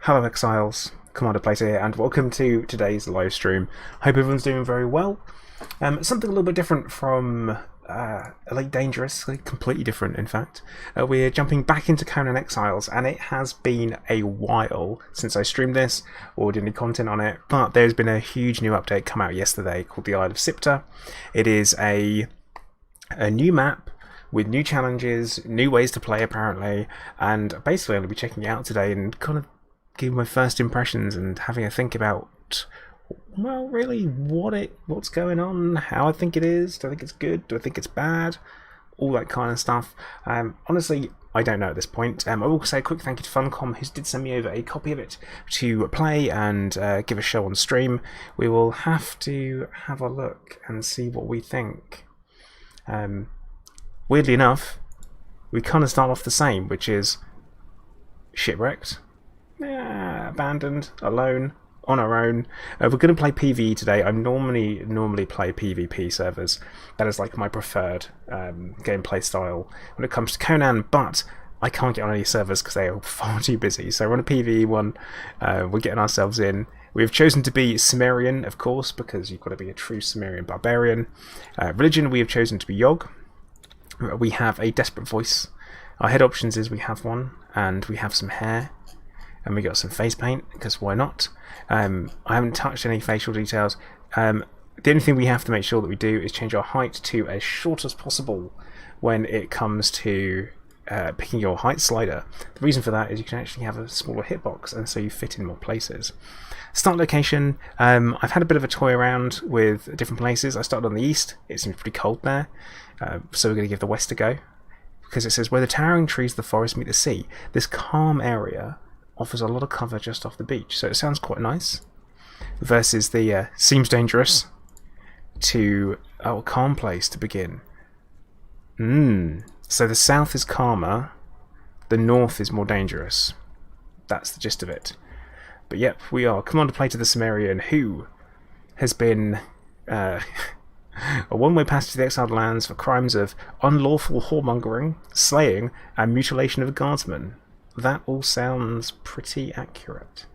Hello Exiles, Commander Plater here, and welcome to today's live stream. Hope everyone's doing very well. Something a little bit different from Elite Dangerous, completely different in fact. We're jumping back into Conan Exiles, and it has been a while since I streamed this or did any content on it, but there's been a huge new update come out yesterday called the Isle of Siptah. It is a new map with new challenges, new ways to play apparently, and basically I'm going to be checking it out today and kind of giving my first impressions and having a think about, well, really what's going on, how I think it is. Do I think it's good? Do I think it's bad? All that kind of stuff. Honestly, I don't know at this point. I will say a quick thank you to Funcom, who did send me over a copy of it to play and give a show on stream. We will have to have a look and see what we think. Weirdly enough, we kind of start off the same, which is shipwrecked, abandoned, alone, on our own. We're going to play PvE today. I normally play PvP servers. That is like my preferred gameplay style when it comes to Conan, but I can't get on any servers because they are far too busy. So we're on a PvE one. We're getting ourselves in. We've chosen to be Cimmerian, of course, because you've got to be a true Cimmerian barbarian. Religion, we have chosen to be Yogg. We have a desperate voice. Our head options is we have one, and we have some hair, and we got some face paint, because why not? I haven't touched any facial details. The only thing we have to make sure that we do is change our height to as short as possible when it comes to picking your height slider. The reason for that is you can actually have a smaller hitbox, and so you fit in more places. Start location, I've had a bit of a toy around with different places. I started on the east. It seems pretty cold there, so we're going to give the west a go, because it says where the towering trees of the forest meet the sea, this calm area offers a lot of cover just off the beach, so it sounds quite nice, versus the seems dangerous to a calm place to begin. So the south is calmer, the north is more dangerous. That's the gist of it. But yep, we are Commander Plater the Cimmerian, who has been a one-way passage to the exiled lands for crimes of unlawful whoremongering, slaying, and mutilation of a guardsman. That all sounds pretty accurate.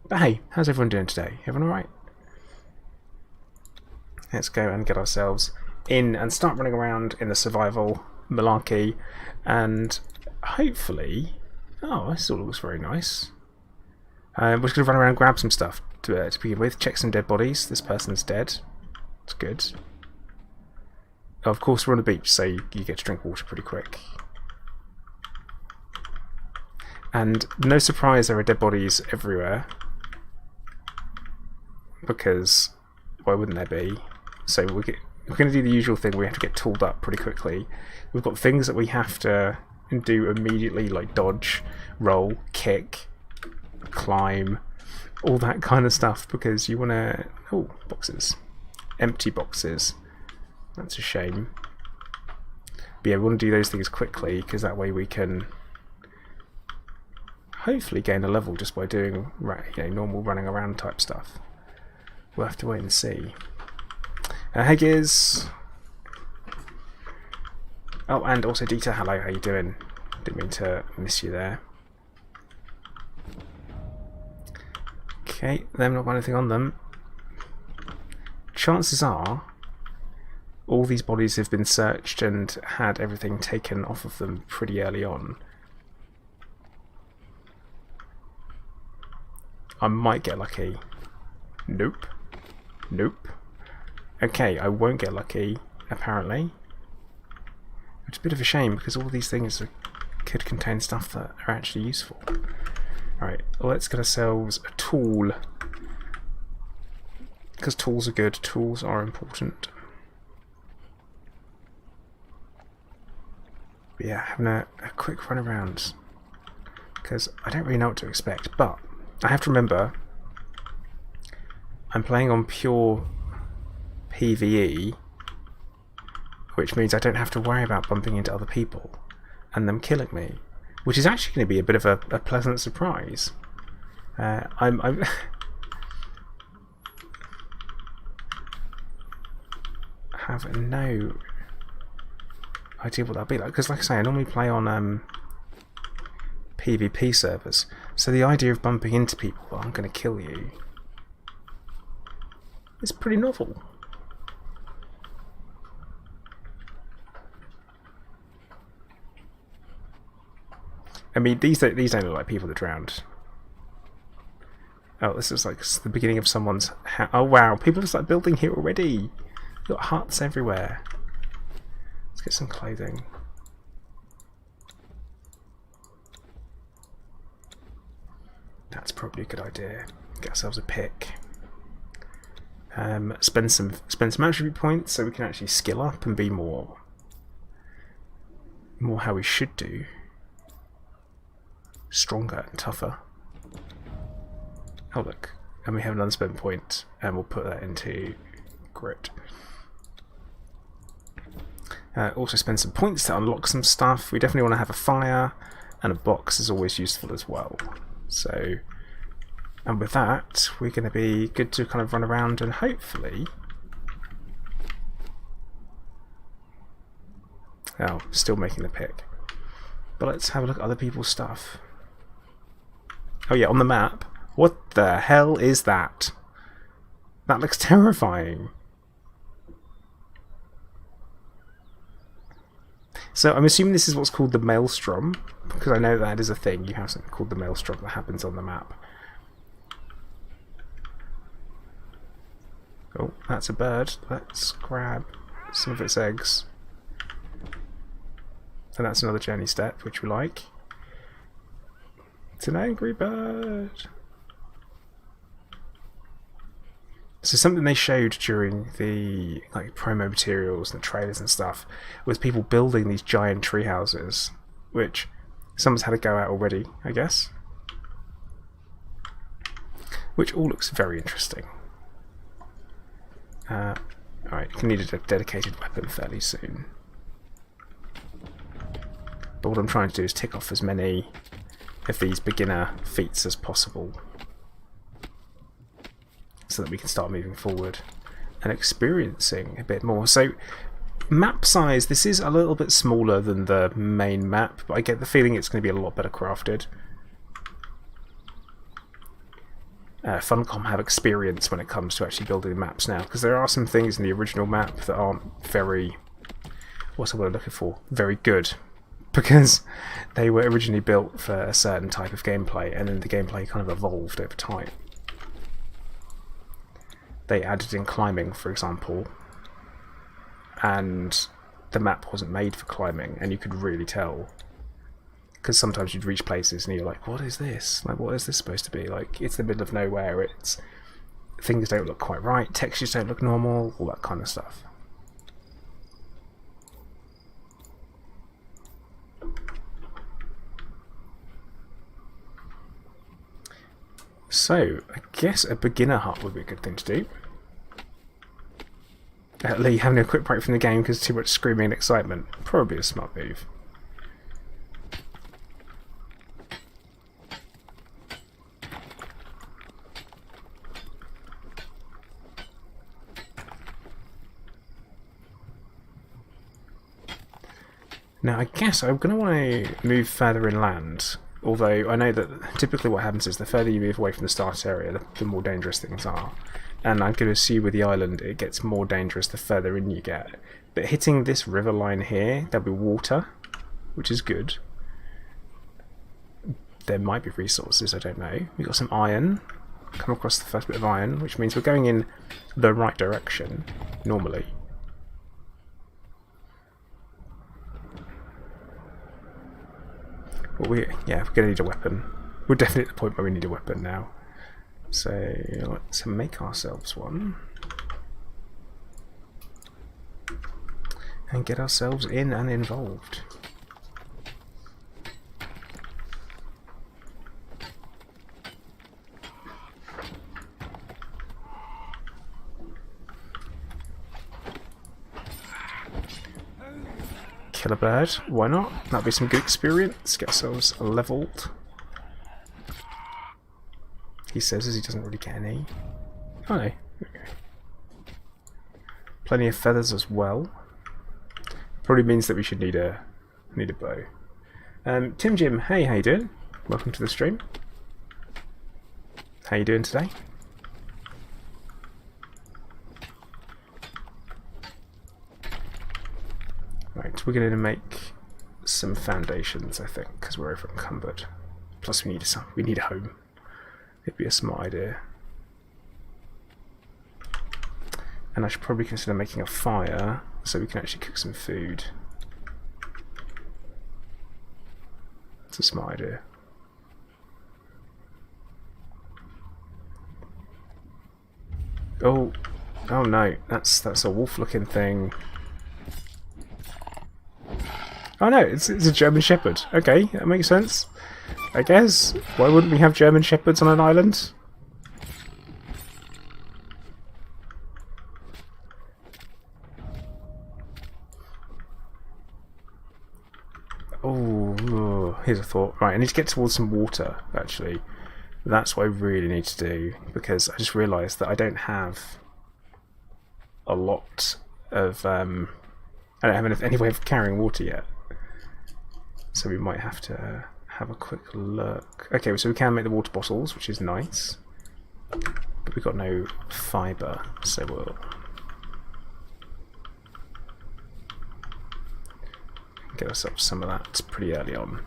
But hey, how's everyone doing today? Everyone alright? Let's go and get ourselves in and start running around in the survival malarkey, and hopefully... Oh, this all looks very nice. We're just going to run around and grab some stuff to begin with. Check some dead bodies. This person's dead. That's good. Oh, of course, we're on the beach, so you get to drink water pretty quick. And no surprise, there are dead bodies everywhere, because why wouldn't there be? So we're going to do the usual thing. We have to get tooled up pretty quickly. We've got things that we have to do immediately, like dodge, roll, kick, climb, all that kind of stuff, because you want to... Oh, boxes. Empty boxes. That's a shame. But yeah, we want to do those things quickly, because that way we can hopefully gain a level just by doing normal running around type stuff. We'll have to wait and see. Hey Giz! Oh, and also Dita, hello, how you doing? Didn't mean to miss you there. Okay, they've not got anything on them. Chances are all these bodies have been searched and had everything taken off of them pretty early on. I might get lucky. Nope. Nope. Okay, I won't get lucky, apparently. It's a bit of a shame, because all these things could contain stuff that are actually useful. Alright, let's get ourselves a tool. Because tools are good, tools are important. But yeah, having a quick run around, because I don't really know what to expect, but I have to remember I'm playing on pure PvE, which means I don't have to worry about bumping into other people and them killing me, which is actually going to be a bit of a pleasant surprise. I'm have no idea what that'll be like, because like I say, I normally play on PvP servers. So the idea of bumping into people, well, I'm going to kill you, is pretty novel. I mean, these don't look like people that drowned. Oh, this is like the beginning of someone's... Oh wow, people are just like building here already. Got huts everywhere. Let's get some clothing. That's probably a good idea. Get ourselves a pick. Spend some attribute points so we can actually skill up and be more how we should do. Stronger and tougher. Oh look, and we have an unspent point, and we'll put that into grit. Also spend some points to unlock some stuff. We definitely want to have a fire, and a box is always useful as well. So, and with that, we're going to be good to kind of run around and hopefully... Oh, still making the pick. But let's have a look at other people's stuff. Oh yeah, on the map. What the hell is that? That looks terrifying. So I'm assuming this is what's called the maelstrom, because I know that is a thing. You have something called the maelstrom that happens on the map. Oh, that's a bird. Let's grab some of its eggs. And that's another journey step, which we like. It's an angry bird. So something they showed during the promo materials and the trailers and stuff was people building these giant tree houses, which someone's had a go at already, I guess. Which all looks very interesting. Alright, you need a dedicated weapon fairly soon. But what I'm trying to do is tick off as many of these beginner feats as possible, so that we can start moving forward and experiencing a bit more. So map size, this is a little bit smaller than the main map, but I get the feeling it's going to be a lot better crafted. Funcom have experience when it comes to actually building maps now, because there are some things in the original map that aren't very, what's the word I'm looking for? Very good. Because they were originally built for a certain type of gameplay, and then the gameplay kind of evolved over time. They added in climbing, for example, and the map wasn't made for climbing, and you could really tell. Because sometimes you'd reach places and you're like, what is this? Like, what is this supposed to be? Like, it's the middle of nowhere, things don't look quite right, textures don't look normal, all that kind of stuff. So, I guess a beginner hut would be a good thing to do. Lee having a quick break from the game because too much screaming and excitement. Probably a smart move. Now, I guess I'm going to want to move further inland. Although I know that typically what happens is the further you move away from the start area, the more dangerous things are. And I'm going to assume with the island it gets more dangerous the further in you get. But hitting this river line here, there'll be water, which is good. There might be resources, I don't know. We've got some iron. Come across the first bit of iron, which means we're going in the right direction, normally. But we're going to need a weapon. We're definitely at the point where we need a weapon now. So let's make ourselves one. And get ourselves in and involved. Kill a bird, why not? That'll be some good experience. Get ourselves leveled. He says as he doesn't really get any. Oh no. Okay. Plenty of feathers as well. Probably means that we should need a bow. Tim Jim, hey, how you doing? welcome to the stream. How you doing today? Right, we're going to make some foundations, I think, because we're over encumbered. Plus, we need a home. It'd be a smart idea. And I should probably consider making a fire so we can actually cook some food. It's a smart idea. Oh no, that's a wolf-looking thing. Oh no, it's a German Shepherd. Okay, that makes sense. I guess. Why wouldn't we have German Shepherds on an island? Oh, here's a thought. Right, I need to get towards some water, actually. That's what I really need to do, because I just realised that I don't have a lot of... I don't have any way of carrying water yet. So we might have to have a quick look. Okay, so we can make the water bottles, which is nice. But we've got no fibre, so we'll... get ourselves some of that pretty early on.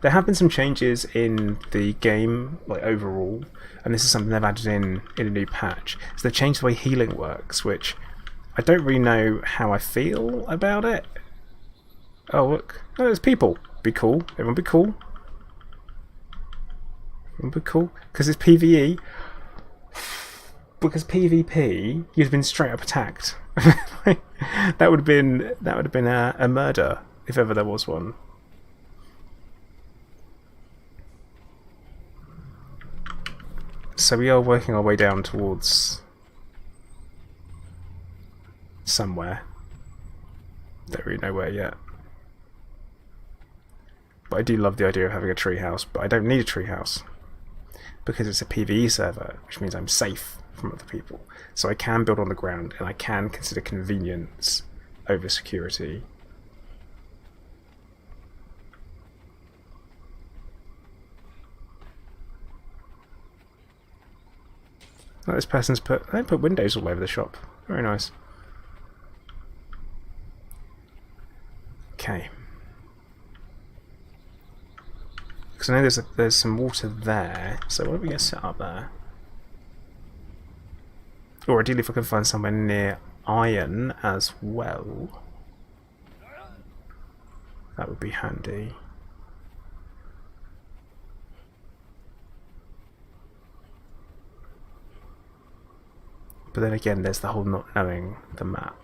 There have been some changes in the game, like overall, and this is something they've added in a new patch. So they've changed the way healing works, which I don't really know how I feel about it. Oh look, oh, there's people. Be cool. Everyone be cool. Everyone be cool. Because it's PvE. Because PvP, you'd have been straight up attacked. that would have been a murder. If ever there was one. So we are working our way down towards somewhere. Don't really know where yet. But I do love the idea of having a treehouse, but I don't need a treehouse because it's a PvE server, which means I'm safe from other people. So I can build on the ground, and I can consider convenience over security. Oh, this person's they put windows all over the shop. Very nice. Okay. Because I know there's some water there, so what are we going to set up there? Or ideally if I can find somewhere near iron as well. That would be handy. But then again, there's the whole not knowing the map.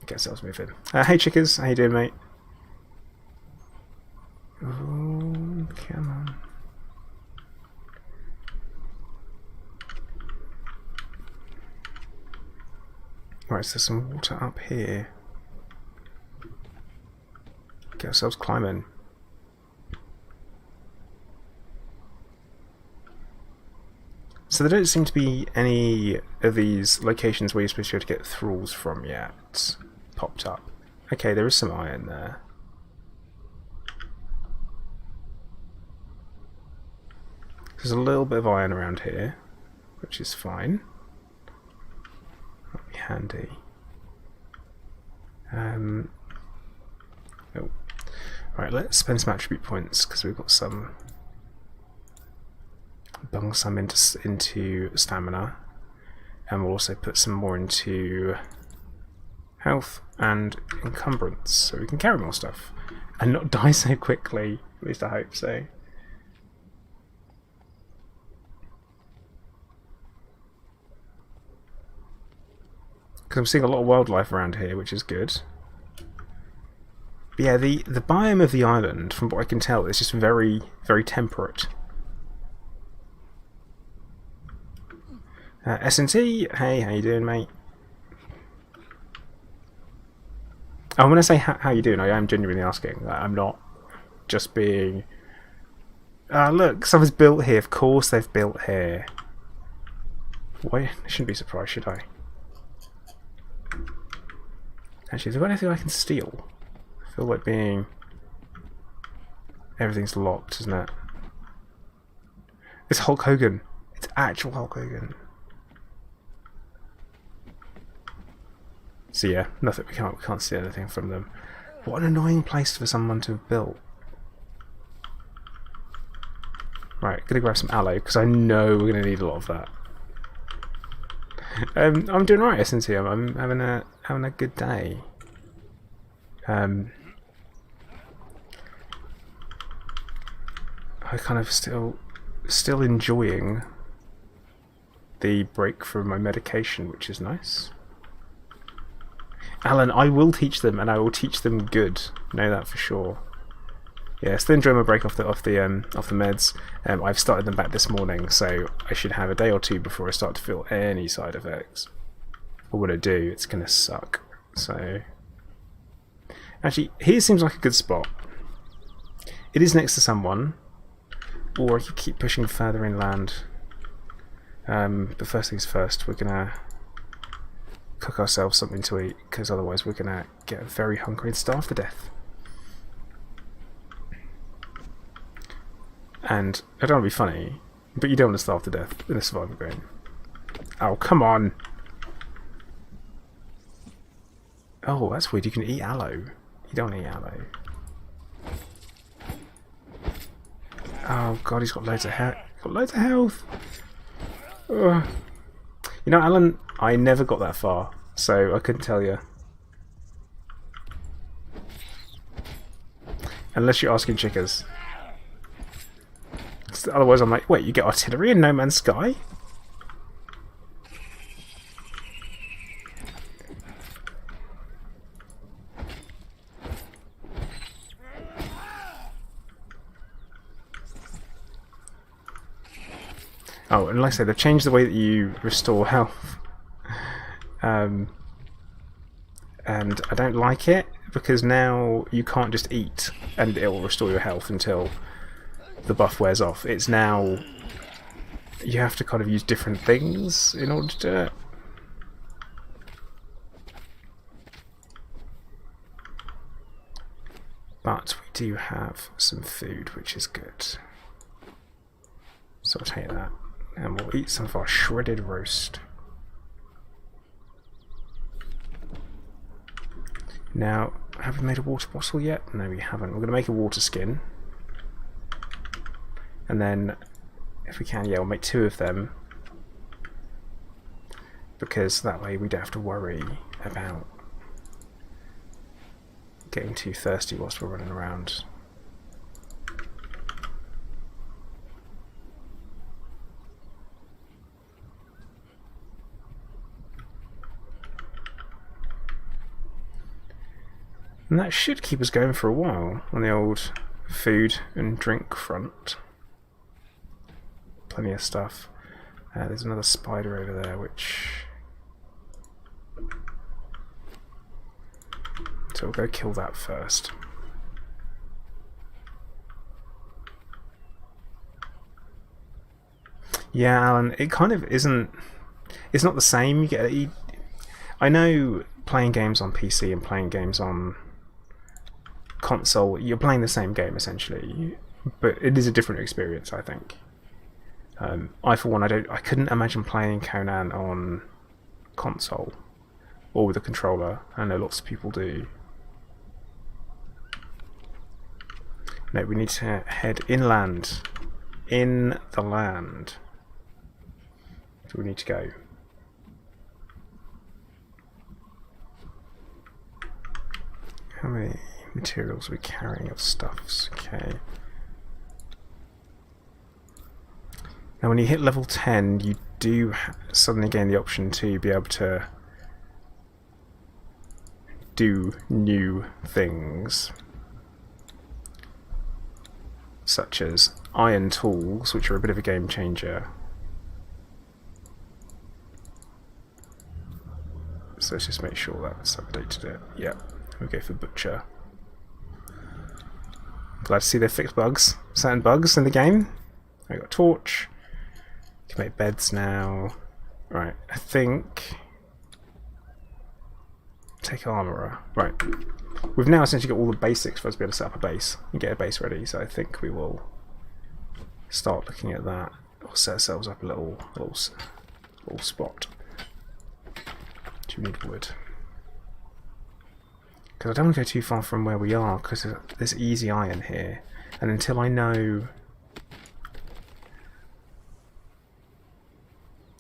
Guess I was moving. Hey chickers, how you doing, mate? Oh, come on. Right, so there's some water up here. Get ourselves climbing. So there don't seem to be any of these locations where you're supposed to be able to get thralls from yet popped up. Okay, there is some iron there. There's a little bit of iron around here, which is fine. That'll be handy. Oh. Right, let's spend some attribute points because we've got some. Bung some into stamina, and we'll also put some more into health and encumbrance, so we can carry more stuff and not die so quickly. At least I hope so. Because I'm seeing a lot of wildlife around here, which is good. But yeah, the biome of the island, from what I can tell, is just very, very temperate. S&T, hey, how you doing, mate? Oh, when I say how you doing, I am genuinely asking. I'm not just being... look, someone's built here. Of course they've built here. Why? I shouldn't be surprised, should I? Actually, is there anything I can steal? feel like being... Everything's locked, isn't it? It's Hulk Hogan. It's actual Hulk Hogan. So yeah, nothing. We can't see anything from them. What an annoying place for someone to have built. Right, gonna grab some aloe because I know we're gonna need a lot of that. I'm doing alright, Cynthia. I'm having a good day. I kind of still enjoying the break from my medication, which is nice. Alan, I will teach them, and I will teach them good. Know that for sure. Yeah, still enjoying my break off the meds. I've started them back this morning, so I should have a day or two before I start to feel any side effects. But when I do, it's gonna suck. So, actually, here seems like a good spot. It is next to someone, or I could keep pushing further inland. But first things first, we're gonna cook ourselves something to eat, because otherwise we're gonna get very hungry and starve to death. And I don't want to be funny, but you don't want to starve to death in a survival game. Oh, come on! Oh, that's weird. You can eat aloe. You don't eat aloe. Oh god, he's got loads of health. Ugh. You know, Alan, I never got that far, so I couldn't tell you. Unless you're asking chickers. Otherwise I'm like, wait, you get artillery in No Man's Sky? Oh, and like I said, they've changed the way that you restore health. And I don't like it, because now you can't just eat and it will restore your health until the buff wears off. It's now you have to kind of use different things in order to do it. But we do have some food, which is good. So I'll take that. And we'll eat some of our shredded roast. Now, have we made a water bottle yet? No, we haven't. We're going to make a water skin. And then, if we can, yeah, we'll make 2 of them. Because that way we don't have to worry about getting too thirsty whilst we're running around. And that should keep us going for a while on the old food and drink front. Plenty of stuff. There's another spider over there, which... So we'll go kill that first. Yeah, Alan, it kind of isn't... It's not the same. You get... I know playing games on PC and playing games on console, you're playing the same game essentially, but it is a different experience, I think. I, for one, I couldn't imagine playing Conan on console or with a controller. I know lots of people do. No, we need to head inland. In the land. So we need to go. How many materials are we carrying of stuffs? Okay. Now when you hit level 10, you do suddenly gain the option to be able to do new things, such as iron tools, which are a bit of a game changer. So let's just make sure that's updated it. Yeah, we'll go for butcher. Glad to see they fixed bugs, certain bugs in the game. I got a torch. Can make beds now. Right, I think take armourer. Right. We've now essentially got all the basics for us to be able to set up a base and get a base ready, so I think we will start looking at that. We'll set ourselves up a little spot. Do we need wood? Because I don't want to go too far from where we are, because there's easy iron here. And until I know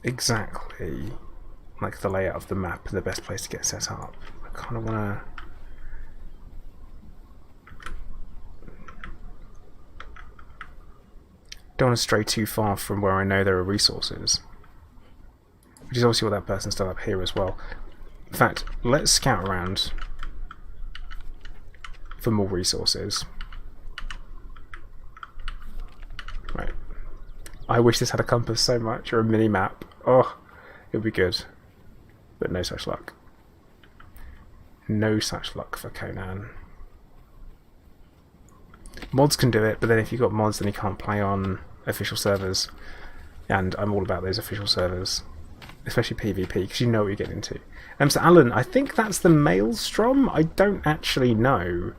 exactly like the layout of the map and the best place to get set up, I kind of want to... don't want to stray too far from where I know there are resources. Which is obviously what that person's done up here as well. In fact, let's scout around for more resources. Right. I wish this had a compass so much, or a mini-map. Oh, it would be good. But no such luck. No such luck for Conan. Mods can do it, but then if you've got mods, then you can't play on official servers. And I'm all about those official servers. Especially PvP, because you know what you're getting into. So Alan, I think that's the Maelstrom. I don't actually know.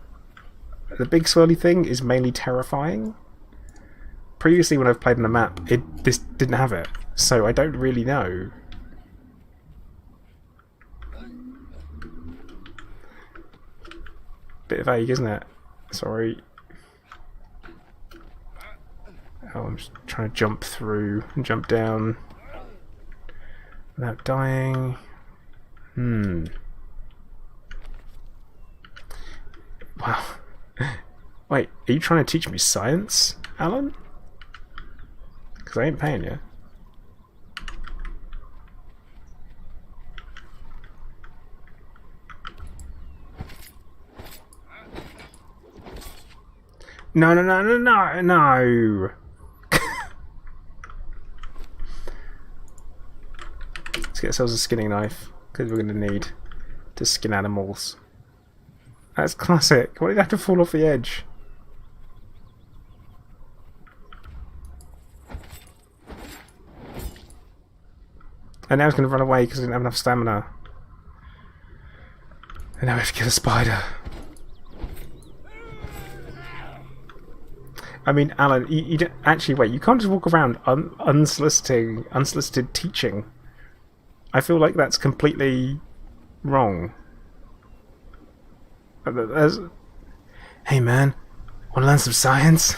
The big swirly thing is mainly terrifying. Previously, when I've played on the map, this didn't have it, so I don't really know. Bit vague, isn't it? Sorry. Oh, I'm just trying to jump through and jump down without dying. Wow. Wait, are you trying to teach me science, Alan? Because I ain't paying you. No, no, no, no, no, no! Let's get ourselves a skinning knife, because we're going to need to skin animals. That's classic. Why did I have to fall off the edge? And now he's going to run away because I didn't have enough stamina. And now we have to kill a spider. I mean, Alan, you don't actually wait. You can't just walk around unsolicited teaching. I feel like that's completely wrong. Hey man, want to learn some science?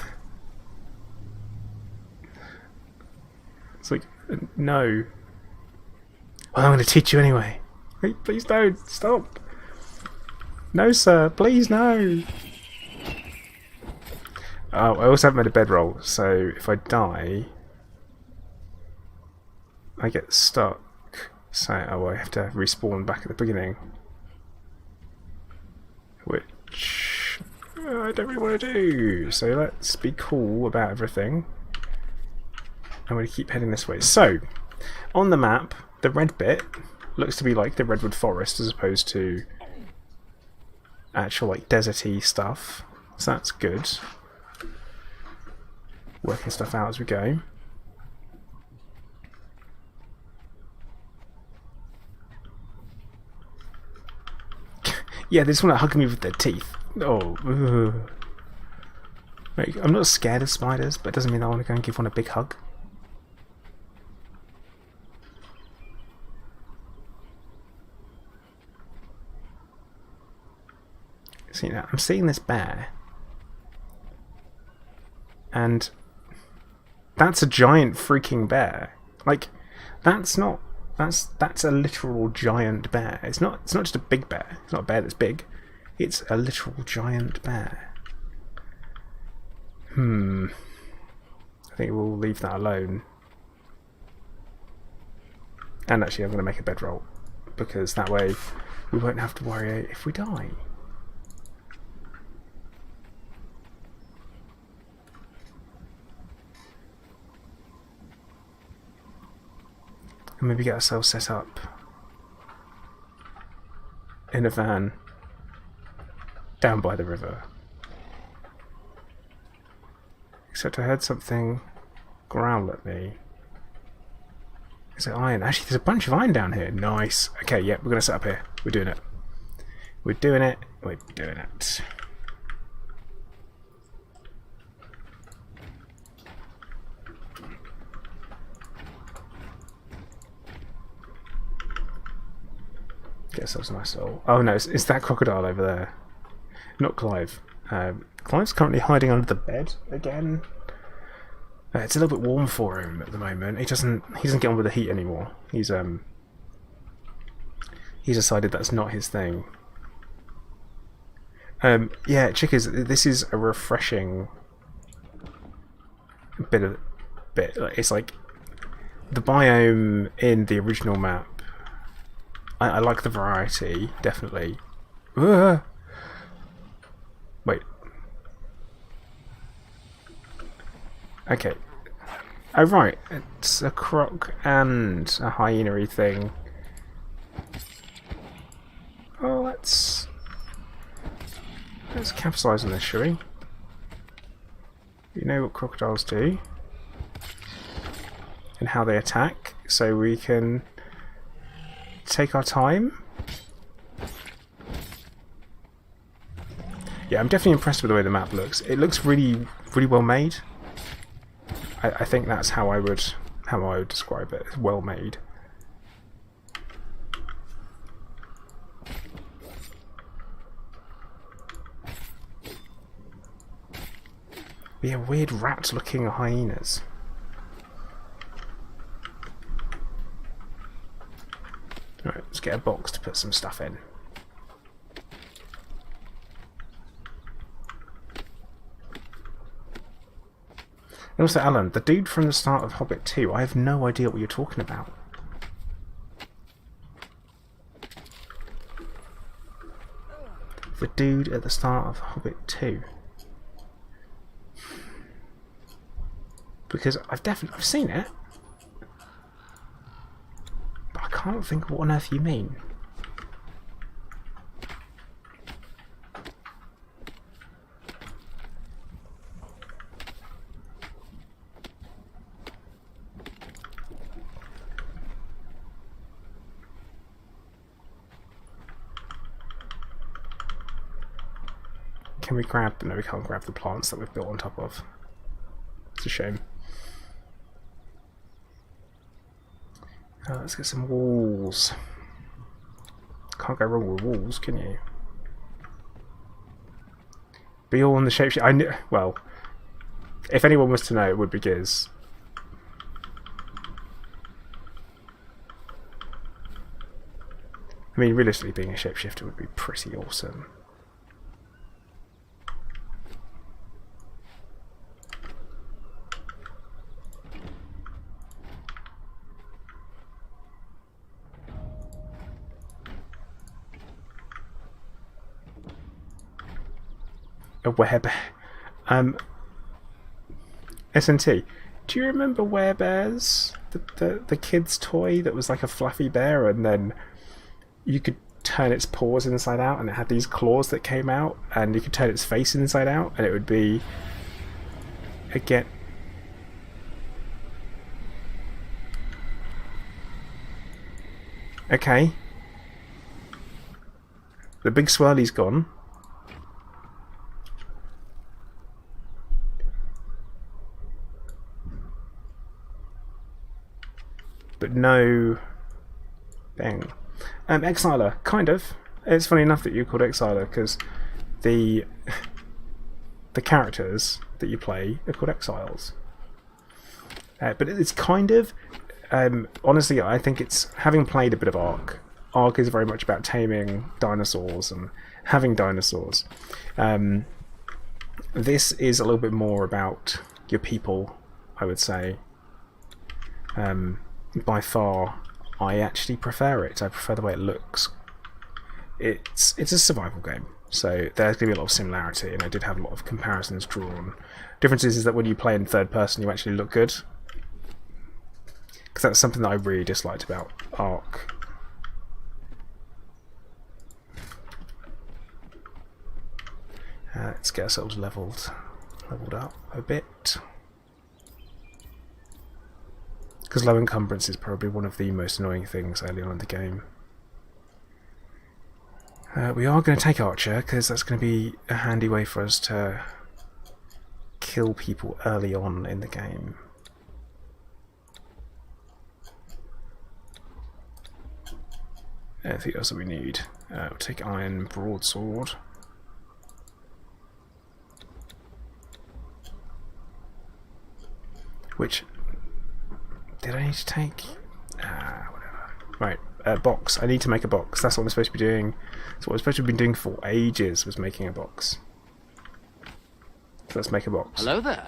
It's like, no. Well, I'm going to teach you anyway. Wait, please don't. Stop. No, sir. Please, no. Oh, I also haven't made a bedroll, so if I die, I get stuck. So, I have to respawn back at the beginning. Which I don't really want to do. So let's be cool about everything. I'm going to keep heading this way. So, on the map, the red bit looks to be like the redwood forest as opposed to actual like deserty stuff. So that's good. Working stuff out as we go. Yeah, they just want to hug me with their teeth. Oh, like, I'm not scared of spiders, but it doesn't mean I want to go and give one a big hug. See, now I'm seeing this bear, and that's a giant freaking bear. Like, that's a literal giant bear. It's not just a big bear. It's not a bear that's big. It's a literal giant bear. I think we'll leave that alone. And actually I'm going to make a bedroll, because that way we won't have to worry if we die. And maybe get ourselves set up in a van down by the river. Except I heard something growl at me. Is it iron? Actually, there's a bunch of iron down here. Nice. Okay, yeah, we're going to set up here. We're doing it. We're doing it. We're doing it. Get ourselves a nice little... Oh no, it's that crocodile over there. Not Clive. Clive's currently hiding under the bed again. It's a little bit warm for him at the moment. He doesn't get on with the heat anymore. He's decided that's not his thing. Yeah, Chickers, this is a refreshing bit. It's like the biome in the original map. I like the variety, definitely. Wait. Okay. Oh right, it's a croc and a hyena-y thing. Oh, let's capitalise on this, shall we? You know what crocodiles do and how they attack, so we can take our time. Yeah, I'm definitely impressed with the way the map looks. It looks really, really well made. I think that's how I would describe it. It's well made. We have weird rat-looking hyenas. Alright, let's get a box to put some stuff in. And also, Alan, the dude from the start of Hobbit 2, I have no idea what you're talking about. The dude at the start of Hobbit 2. Because I've seen it, but I can't think of what on earth you mean. Can we grab... No, we can't grab the plants that we've built on top of. It's a shame. Let's get some walls. Can't go wrong with walls, can you? Be all in the shapeshift. I knew... Well, if anyone was to know, it would be Giz. I mean, realistically, being a shapeshifter would be pretty awesome. A werebear. SNT, do you remember Werebears? The kid's toy that was like a fluffy bear, and then you could turn its paws inside out, and it had these claws that came out, and you could turn its face inside out, and it would be again. Okay. The big swirly's gone. But no thing. Exiler, kind of. It's funny enough that you called Exiler, because the characters that you play are called Exiles. But it's kind of... honestly, I think it's... Having played a bit of Ark, Ark is very much about taming dinosaurs and having dinosaurs. This is a little bit more about your people, I would say. By far, I actually prefer it. I prefer the way it looks. It's a survival game, so there's going to be a lot of similarity, and I did have a lot of comparisons drawn. Difference is that when you play in third person, you actually look good. Because that's something that I really disliked about Ark. Let's get ourselves leveled up a bit. Because low encumbrance is probably one of the most annoying things early on in the game. We are going to take Archer, because that's going to be a handy way for us to kill people early on in the game. Anything else that we need? We'll take Iron Broadsword. Which... did I need to take? Whatever. Right, box. I need to make a box. That's what we're supposed to be doing. That's what we're supposed to have been doing for ages, was making a box. So let's make a box. Hello there.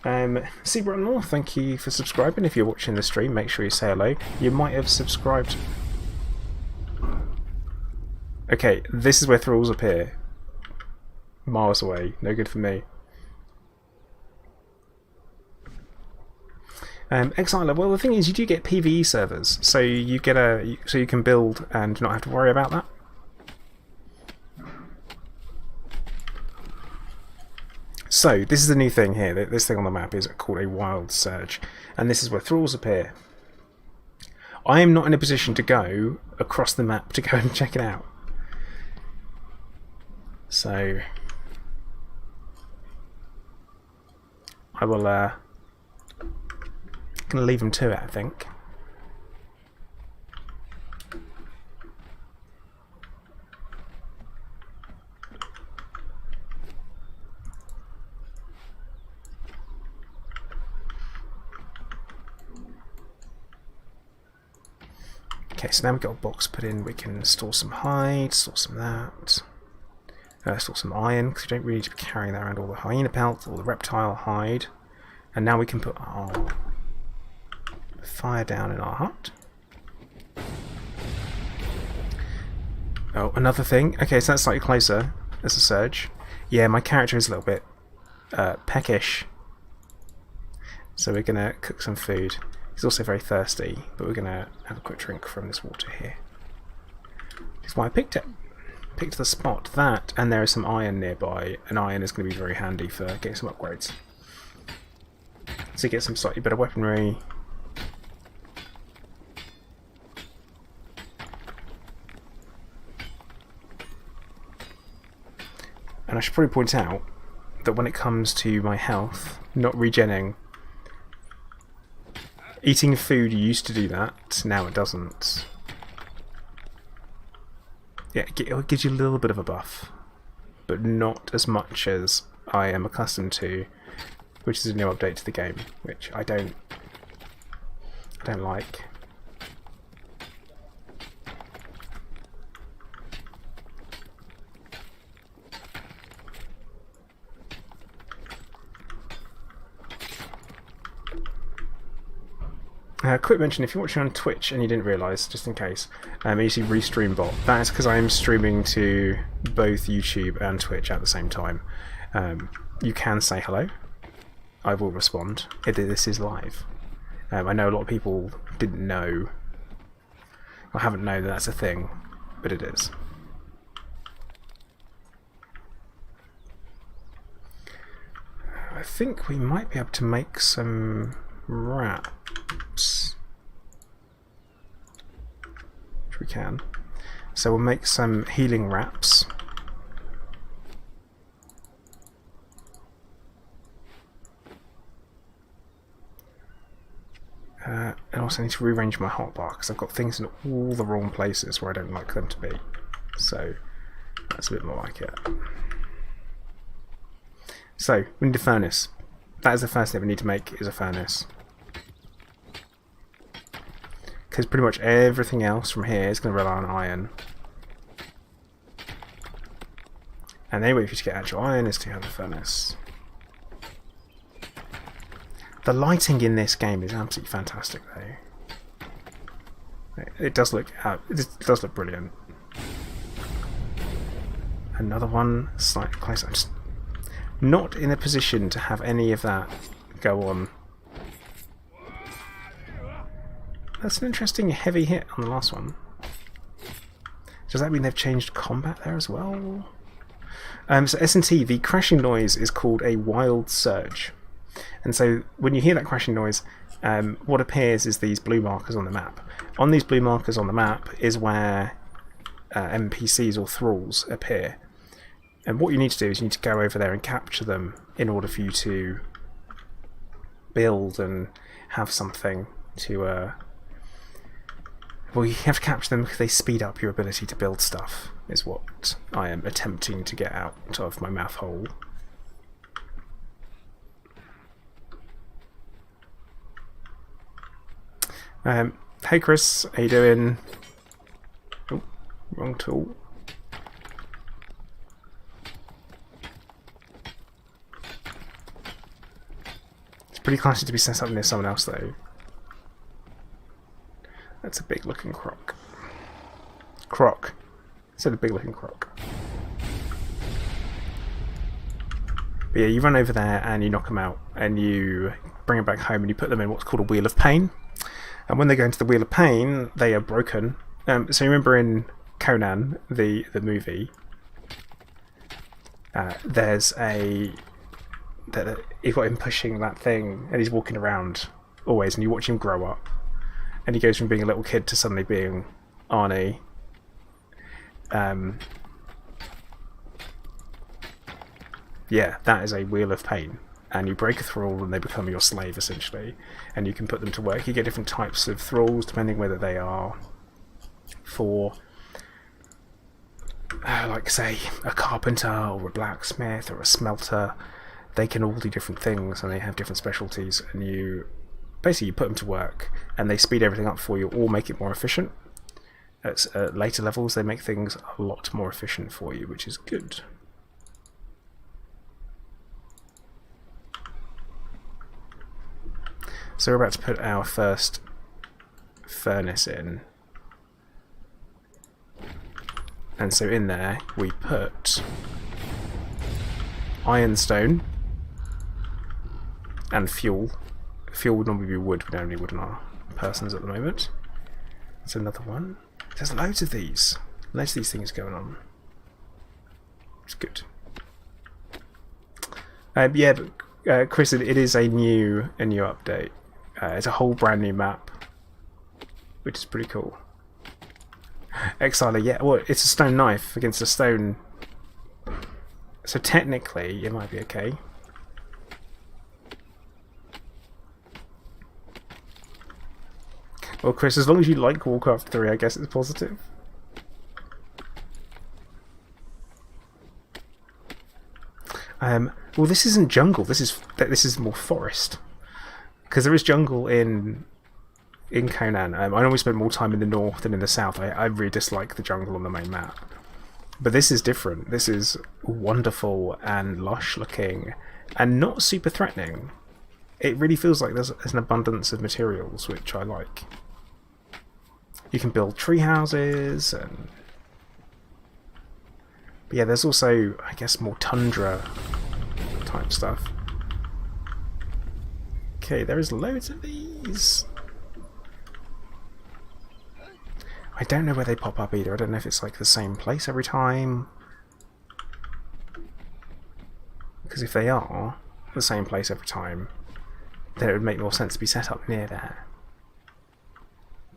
Seabrunlaw, thank you for subscribing. If you're watching the stream, make sure you say hello. You might have subscribed. Okay, this is where thralls appear. Miles away. No good for me. Exiler, well, the thing is, you do get PvE servers, so you get so you can build and not have to worry about that. So this is the new thing here. This thing on the map is called a wild surge, and this is where thralls appear. I am not in a position to go across the map to go and check it out. So I will gonna leave them to it, I think. Okay, so now we've got a box put in. We can store some hide, store some that, store some iron, because we don't really need to be carrying that around, all the hyena pelt, all the reptile hide, and now we can put our fire down in our hut. Oh, another thing. Okay, so that's slightly closer as a surge. Yeah, my character is a little bit peckish, so we're gonna cook some food. He's also very thirsty, but we're going to have a quick drink from this water here. That's why I picked it. Picked the spot. That, and there is some iron nearby, and iron is going to be very handy for getting some upgrades. So get some slightly better weaponry. And I should probably point out that when it comes to my health, not regenning, eating food used to do that, now it doesn't. Yeah, it gives you a little bit of a buff, but not as much as I am accustomed to, which is a new update to the game, which I don't like. Quick mention, if you're watching on Twitch and you didn't realise, just in case, you see Restream Bot. That is because I am streaming to both YouTube and Twitch at the same time. You can say hello. I will respond. This is live. I know a lot of people didn't know, or haven't known that that's a thing, but it is. I think we might be able to make some wraps, which we can. So we'll make some healing wraps. And also I need to rearrange my hotbar because I've got things in all the wrong places where I don't like them to be. So that's a bit more like it. So we need a furnace. That is the first thing we need to make, is a furnace. Because pretty much everything else from here is going to rely on iron. And the only way for you to get actual iron is to have a furnace. The lighting in this game is absolutely fantastic, though. It does look brilliant. Another one slightly closer. I'm just not in a position to have any of that go on. That's an interesting heavy hit on the last one. Does that mean they've changed combat there as well? So S&T, the crashing noise is called a wild surge. And so when you hear that crashing noise, what appears is these blue markers on the map. On these blue markers on the map is where NPCs or thralls appear. And what you need to do is you need to go over there and capture them in order for you to build and have something to... well, you have to capture them because they speed up your ability to build stuff, is what I am attempting to get out of my mouth hole. Hey Chris, how you doing? Oh, wrong tool. It's pretty classy to be set up near someone else though. That's a big looking croc. Croc. Instead of big looking croc. But yeah, you run over there and you knock them out and you bring them back home and you put them in what's called a Wheel of Pain. And when they go into the Wheel of Pain, they are broken. So you remember in Conan, the movie, there's you've got him pushing that thing and he's walking around always and you watch him grow up. And he goes from being a little kid to suddenly being Arnie. Yeah, that is a Wheel of Pain. And you break a thrall and they become your slave, essentially. And you can put them to work. You get different types of thralls, depending whether they are for, like, say, a carpenter or a blacksmith or a smelter. They can all do different things and they have different specialties. And you basically put them to work and they speed everything up for you or make it more efficient. At later levels, they make things a lot more efficient for you, which is good. So we're about to put our first furnace in. And so in there we put ironstone and fuel. Fuel would normally be wood, we don't have any wood in our persons at the moment. That's another one. There's loads of these. Loads of these things going on. It's good. Yeah, but, Chris, it is a new update. It's a whole brand new map, which is pretty cool. Exiler, yeah, well, it's a stone knife against a stone. So technically, it might be okay. Well, Chris, as long as you like Warcraft 3, I guess it's positive. Well, this isn't jungle. This is more forest. Because there is jungle in Conan. I normally spend more time in the north than in the south. I really dislike the jungle on the main map. But this is different. This is wonderful and lush looking and not super threatening. It really feels like there's an abundance of materials, which I like. You can build tree houses and... But yeah, there's also, I guess, more tundra type stuff. Okay, there is loads of these. I don't know where they pop up either. I don't know if it's like the same place every time. Because if they are the same place every time, then it would make more sense to be set up near there.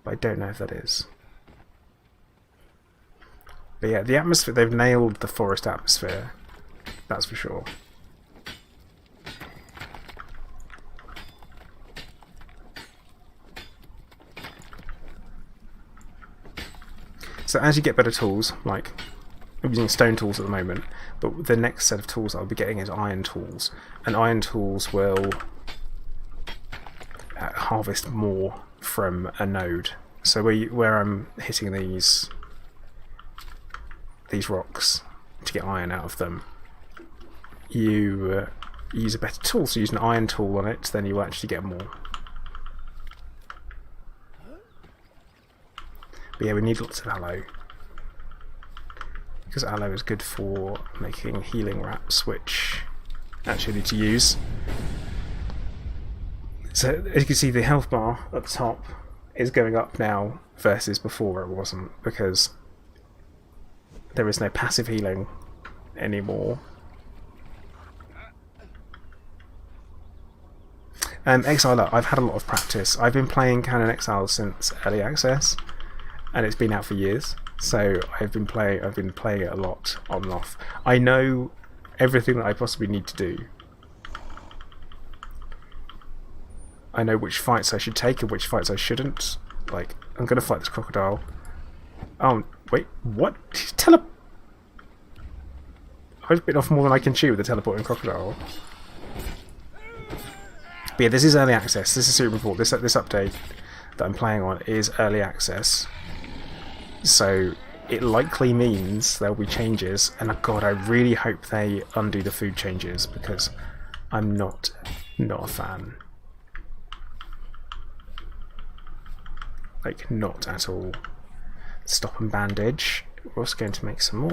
But I don't know if that is. But yeah, the atmosphere, they've nailed the forest atmosphere. That's for sure. So as you get better tools, like I'm using stone tools at the moment, but the next set of tools I'll be getting is iron tools, and iron tools will harvest more from a node. So where I'm hitting these rocks to get iron out of them, you use a better tool. So use an iron tool on it, then you actually get more. But yeah, we need lots of aloe. Because aloe is good for making healing wraps, which I actually need to use. So as you can see, the health bar at the top is going up now versus before it wasn't, because there is no passive healing anymore. Exiler, I've had a lot of practice. I've been playing Conan Exiles since early access, and it's been out for years. So I've been playing it a lot on and off. I know everything that I possibly need to do. I know which fights I should take and which fights I shouldn't. Like, I'm gonna fight this crocodile. Oh, wait, what? I've bitten off more than I can chew with the teleporting crocodile. But yeah, this is early access. This is super important. This update that I'm playing on is early access. So it likely means there'll be changes, and God, I really hope they undo the food changes, because I'm not a fan. Like, not at all. Stop and bandage. We're also going to make some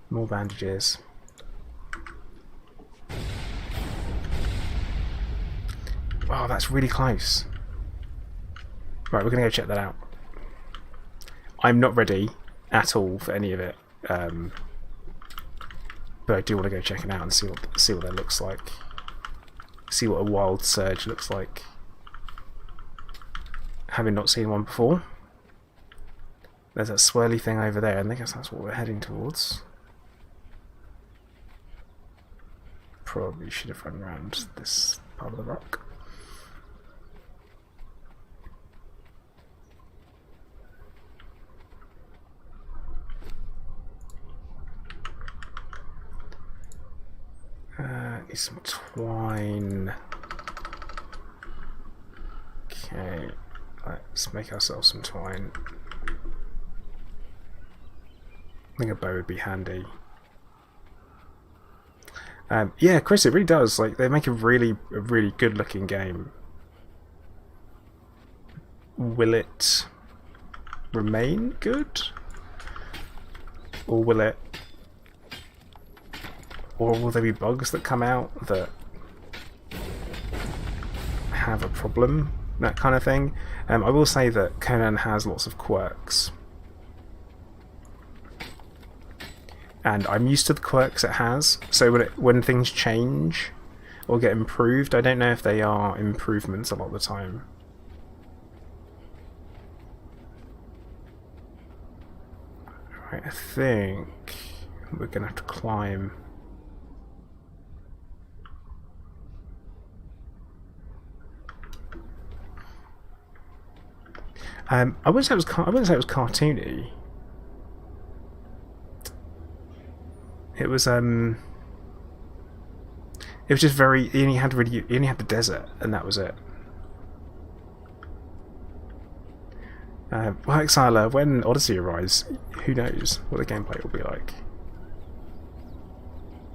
more bandages. Wow, that's really close. Right, we're going to go check that out. I'm not ready at all for any of it, but I do want to go check it out and see what that looks like. See what a wild surge looks like, having not seen one before. There's that swirly thing over there, and I guess that's what we're heading towards. Probably should have run around this part of the rock. Need some twine. Okay, let's make ourselves some twine. I think a bow would be handy. Yeah, Chris, it really does. Like, they make a really good looking game. Will it remain good? Or will there be bugs that come out that have a problem? That kind of thing. I will say that Conan has lots of quirks. And I'm used to the quirks it has, so when things change or get improved, I don't know if they are improvements a lot of the time. Right, I think we're going to have to climb. I wouldn't say it was cartoony. It was just very. You only had the desert, and that was it. Well, Exiler, when Odyssey arrives, who knows what the gameplay will be like.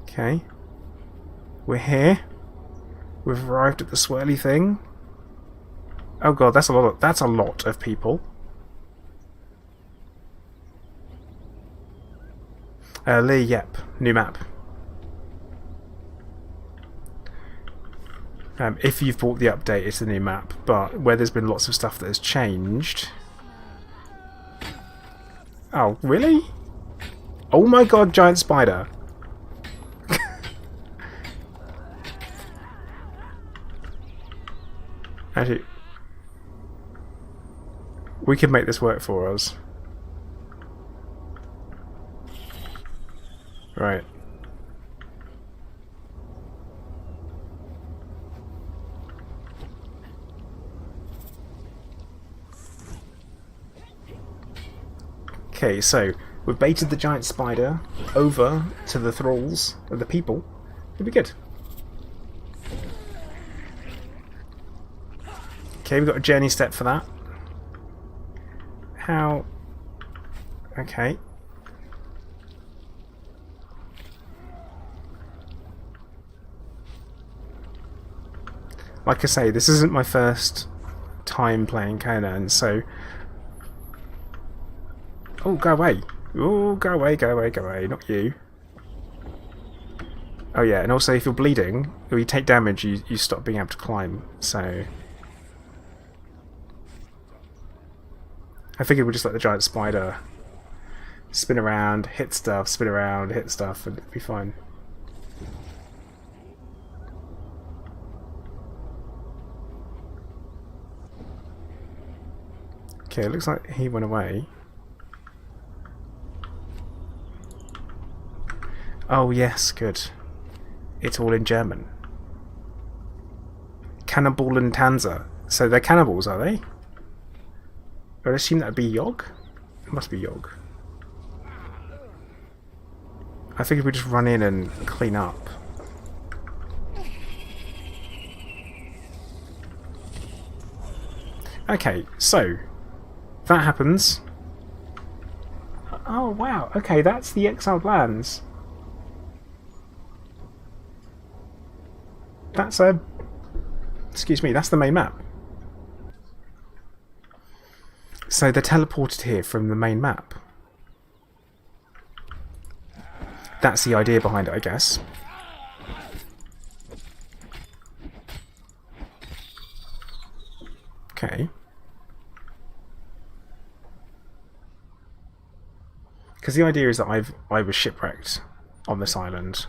Okay, we're here. We've arrived at the swirly thing. Oh god, that's a lot of people. Lee, yep, new map. If you've bought the update, it's the new map, but where there's been lots of stuff that has changed. Oh, really? Oh my god, giant spider. Actually, we can make this work for us. Right. Okay, so we've baited the giant spider over to the thralls of the people. It'll be good. Okay, we've got a journey step for that. How? Okay. Like I say, this isn't my first time playing Conan, so... Oh, go away. Oh, go away, go away, go away. Not you. Oh yeah, and also if you're bleeding, or you take damage, you stop being able to climb, so... I figured we'd just let the giant spider spin around, hit stuff, spin around, hit stuff, and it'd be fine. Okay, it looks like he went away. Oh yes, good. It's all in German. Cannibal and Tanzer. So they're cannibals, are they? I would assume that would be Yogg? It must be Yogg. I figured we'd just run in and clean up. Okay, so that happens. Oh wow, okay, that's the exiled lands. That's a... excuse me, that's the main map. So they're teleported here from the main map. That's the idea behind it, I guess. Okay. Because the idea is that I was shipwrecked on this island.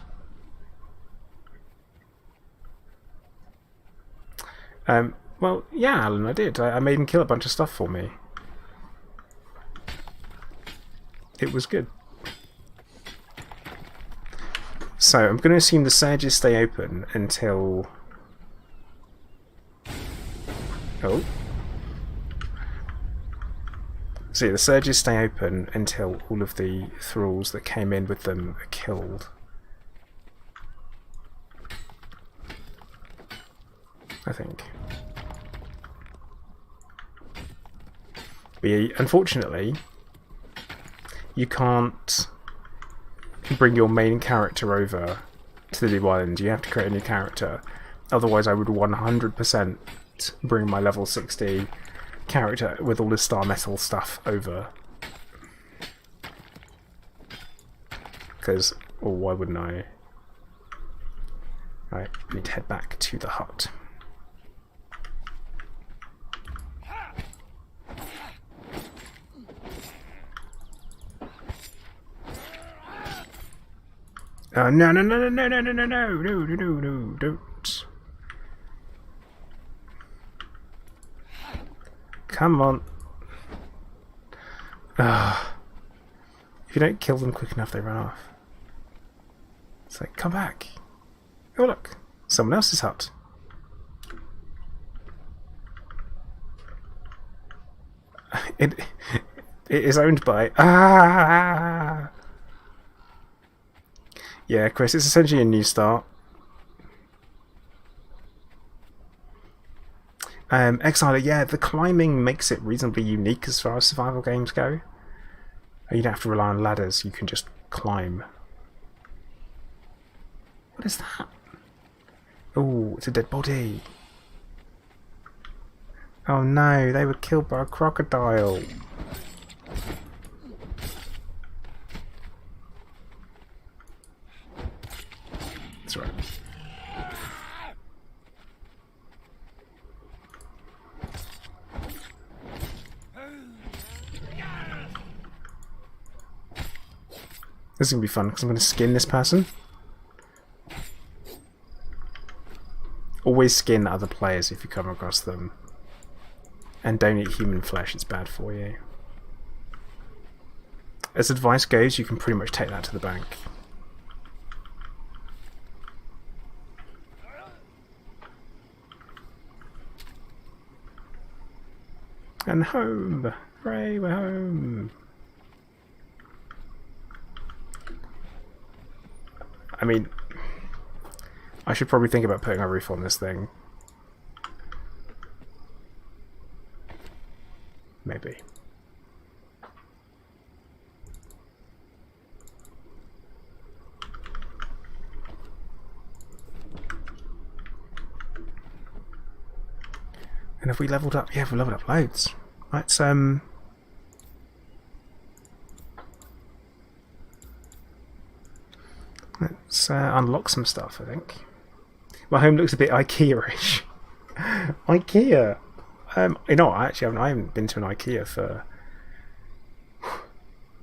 Well, yeah, Alan, I did. I made him kill a bunch of stuff for me. It was good. So, I'm going to assume the surges stay open until... Oh. So, the surges stay open until all of the thralls that came in with them are killed. I think. But unfortunately, you can't bring your main character over to the new island. You have to create a new character. Otherwise, I would 100% bring my level 60 character with all the star metal stuff over. Because, or why wouldn't I? Right, I need to head back to the hut. No, no, no, no, no, no, no, no, no, no, no, no, no, don't. Come on. If you don't kill them quick enough, they run off. It's like, come back. Oh, look. Someone else's hut. It is owned by... Ah! Yeah, Chris, it's essentially a new start. Exiler, yeah, the climbing makes it reasonably unique as far as survival games go. You don't have to rely on ladders, you can just climb. What is that? Oh, it's a dead body. Oh no, they were killed by a crocodile. That's right. This is going to be fun because I'm going to skin this person. Always skin other players if you come across them. And don't eat human flesh, it's bad for you. As advice goes, you can pretty much take that to the bank. And home! Hooray, we're home! I mean, I should probably think about putting a roof on this thing. Maybe. And have we leveled up? Yeah, we've leveled up loads. Let's unlock some stuff, I think. My home looks a bit IKEA-ish. IKEA! You know what, actually, I haven't been to an IKEA for...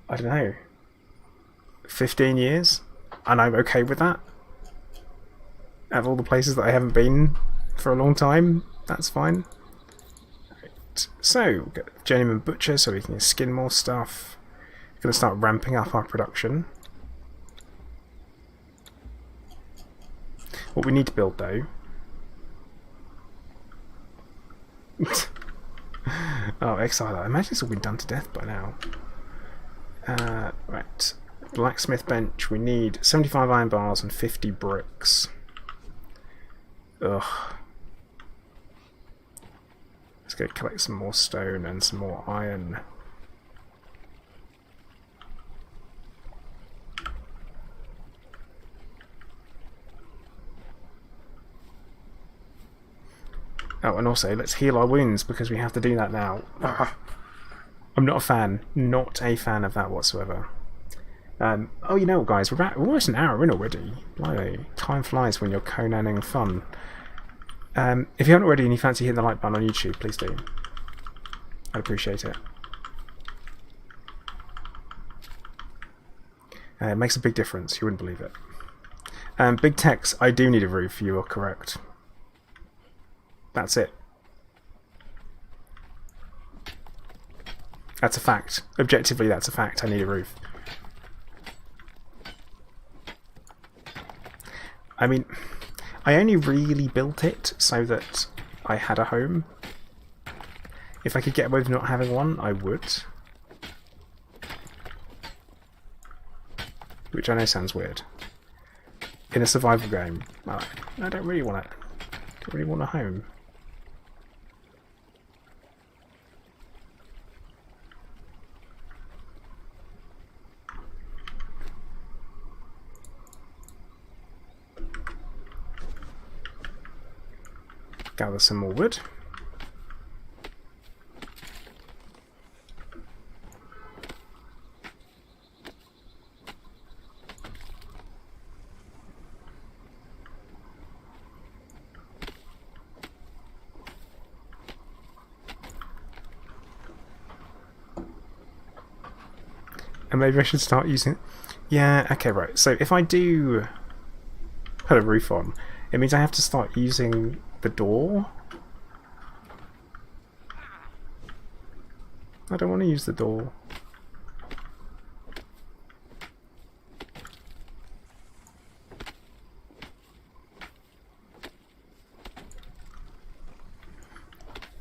I don't know... 15 years? And I'm okay with that. Out of all the places that I haven't been for a long time, that's fine. Right, so we've got Journeyman Butcher so we can skin more stuff. We're going to start ramping up our production. What we need to build though... oh, Exile. I imagine it's all been done to death by now. Right. Blacksmith bench. We need 75 iron bars and 50 bricks. Ugh. Let's go collect some more stone and some more iron. Oh, and also, let's heal our wounds, because we have to do that now. I'm not a fan. Not a fan of that whatsoever. Oh, you know what, guys? We're almost an hour in already. Blimey. Time flies when you're Conaning fun. If you haven't already and you fancy hitting the like button on YouTube, please do. I'd appreciate it. It makes a big difference. You wouldn't believe it. Big Tex, I do need a roof. You are correct. That's it. That's a fact. Objectively, that's a fact. I need a roof. I mean, I only really built it so that I had a home. If I could get away with not having one, I would. Which I know sounds weird. In a survival game, well, I don't really want it. I don't really want a home. Gather some more wood. And maybe I should start using it. Yeah, okay, right. So if I do put a roof on, it means I have to start using the door. I don't want to use the door.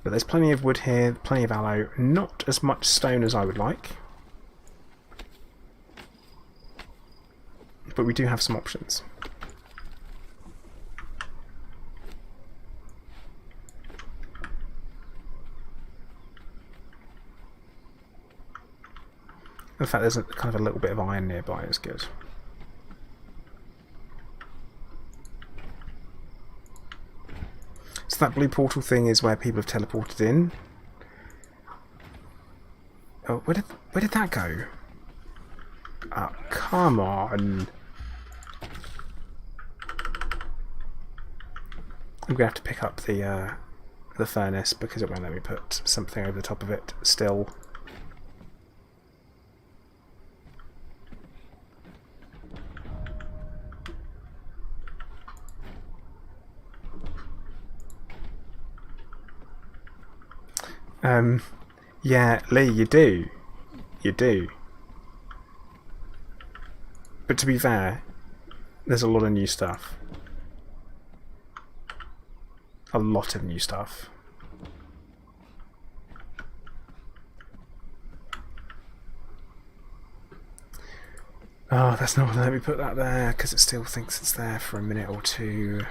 But there's plenty of wood here, plenty of aloe, not as much stone as I would like. But we do have some options. In fact, there's kind of a little bit of iron nearby, it's good. So that blue portal thing is where people have teleported in. Oh, where did that go? Oh, come on. I'm gonna have to pick up the furnace because it won't let me put something over the top of it still. Yeah, Lee, you do. You do. But to be fair, there's a lot of new stuff. A lot of new stuff. Oh, that's not going to let me put that there, because it still thinks it's there for a minute or two.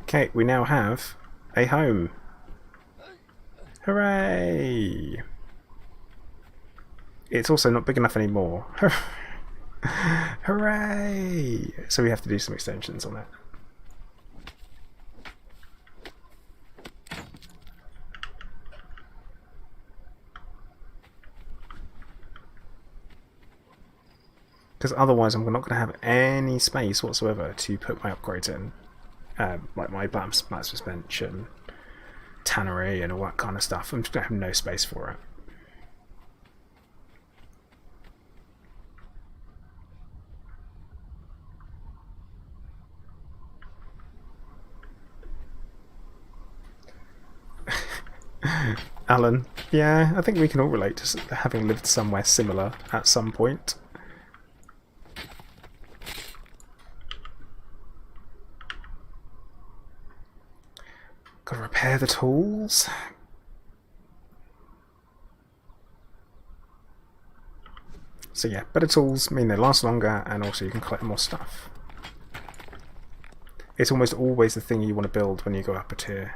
Okay, we now have a home. Hooray! It's also not big enough anymore. Hooray! So we have to do some extensions on it. Because otherwise I'm not going to have any space whatsoever to put my upgrades in. like my blacksmith's bench and tannery and all that kind of stuff. I'm just going to have no space for it. Alan, yeah, I think we can all relate to having lived somewhere similar at some point. Gotta repair the tools. So yeah, better tools mean they last longer, and also you can collect more stuff. It's almost always the thing you want to build when you go up a tier.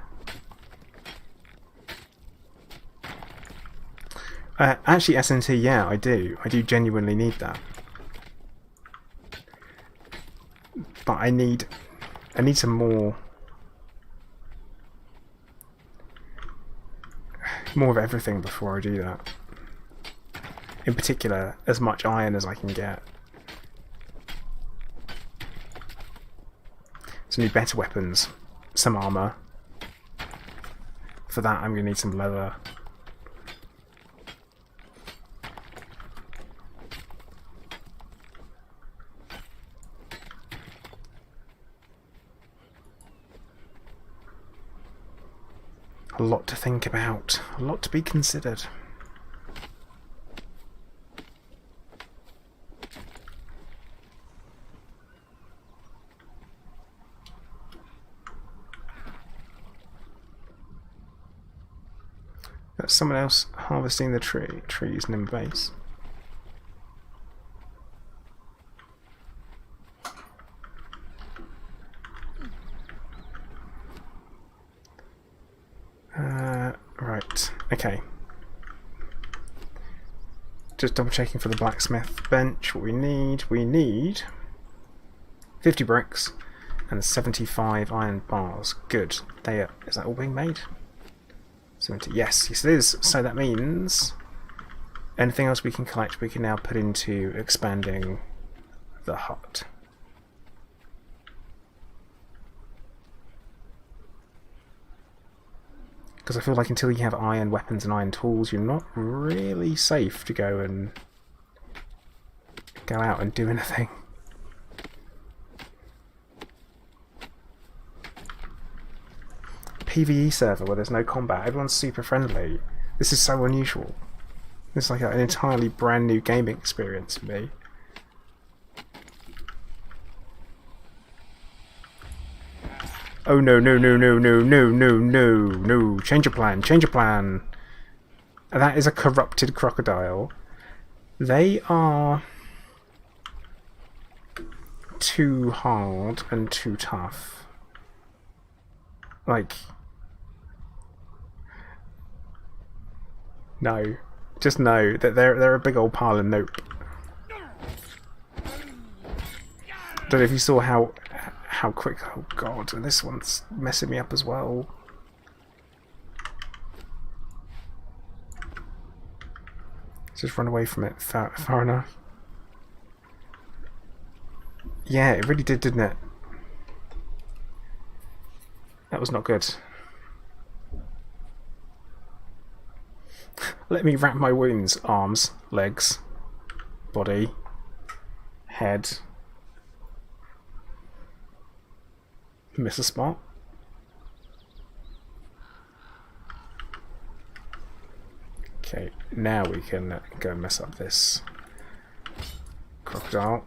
Actually, S&T, yeah, I do. I do genuinely need that. But I need some more of everything before I do that. In particular, as much iron as I can get. So I need better weapons, some armour. For that I'm going to need some leather. A lot to think about, a lot to be considered. That's someone else harvesting the trees in the base. Right, okay. Just double checking for the blacksmith bench what we need. We need 50 bricks and 75 iron bars. Good. Is that all being made? 70. Yes, it is. So that means anything else we can collect we can now put into expanding the hut. Because I feel like until you have iron weapons and iron tools, you're not really safe to go out and do anything. PvE server where there's no combat, everyone's super friendly. This is so unusual. It's like an entirely brand new gaming experience for me. Oh no, no, no, no, no, no, no, no, no. Change your plan, change your plan. That is a corrupted crocodile. They are too hard and too tough. Like, no. Just know that they're a big old pile of nope. Don't know if you saw how quick. Oh god, and this one's messing me up as well. Just run away from it far enough. Yeah, it really did, didn't it? That was not good. Let me wrap my wounds. Arms, legs, body, head. Miss a spot. Okay, now we can go and mess up this crocodile.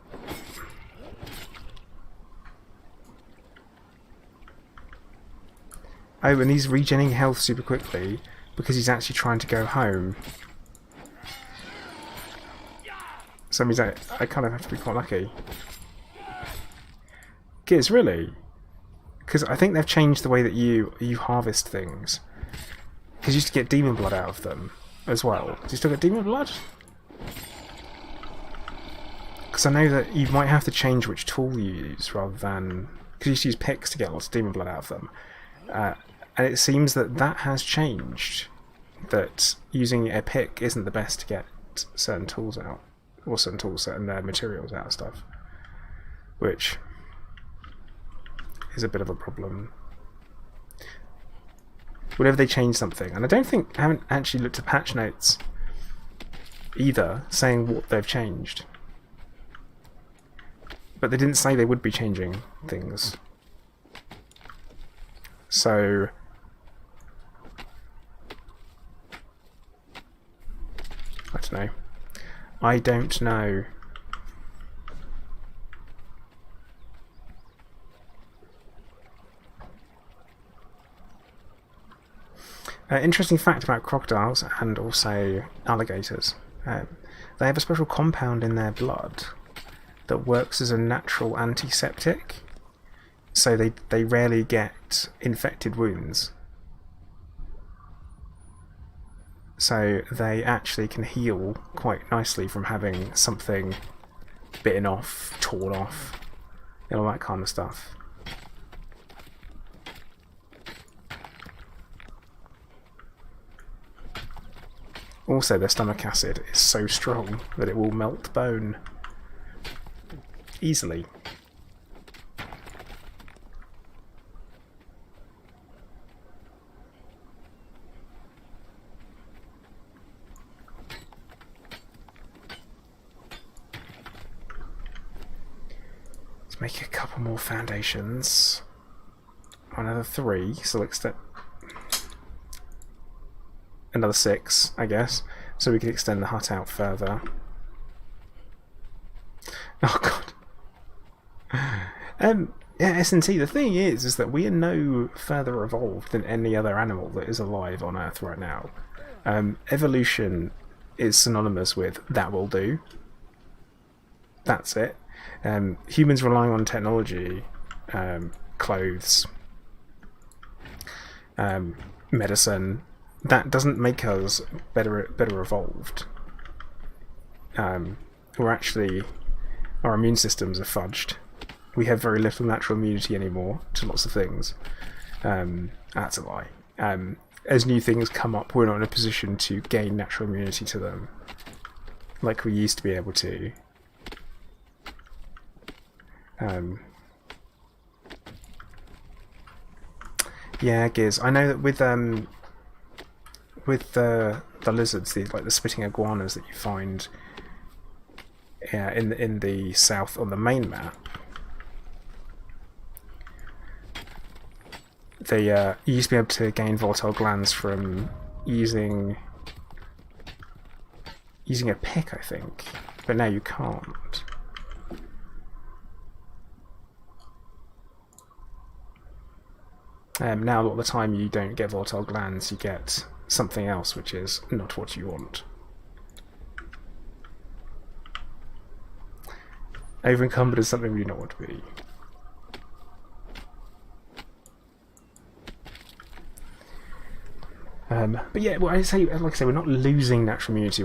Oh, and he's regenerating health super quickly because he's actually trying to go home. So that means I kind of have to be quite lucky. Kids, really? Because I think they've changed the way that you harvest things. Because you used to get demon blood out of them as well. Do you still get demon blood? Because I know that you might have to change which tool you use rather than... Because you used to use picks to get lots of demon blood out of them. And it seems that has changed. That using a pick isn't the best to get certain tools out. Or certain materials out of stuff. Which is a bit of a problem. Whenever they change something, and I haven't actually looked at patch notes either, saying what they've changed. But they didn't say they would be changing things. So I don't know. I don't know. Interesting fact about crocodiles and also alligators. They have a special compound in their blood that works as a natural antiseptic, so they rarely get infected wounds. So they actually can heal quite nicely from having something bitten off, torn off, and all that kind of stuff. Also, their stomach acid is so strong that it will melt bone easily. Let's make a couple more foundations. Another 3, so let's step. Another 6, I guess, so we can extend the hut out further. Oh god. Yeah, S&T, the thing is that we are no further evolved than any other animal that is alive on Earth right now. Evolution is synonymous with that will do. That's it. Humans relying on technology, clothes, medicine, that doesn't make us better evolved. We're actually, our immune systems are fudged. We have very little natural immunity anymore to lots of things. That's a lie. As new things come up, we're not in a position to gain natural immunity to them like we used to be able to. Yeah, Giz. I know that with the lizards, like the spitting iguanas that you find in the south on the main map, they you used to be able to gain volatile glands from using a pick, I think, but now you can't. Now a lot of the time you don't get volatile glands, you get something else which is not what you want. Over encumbered is something we do not want to be. But yeah, well, like I say, we're not losing natural immunity.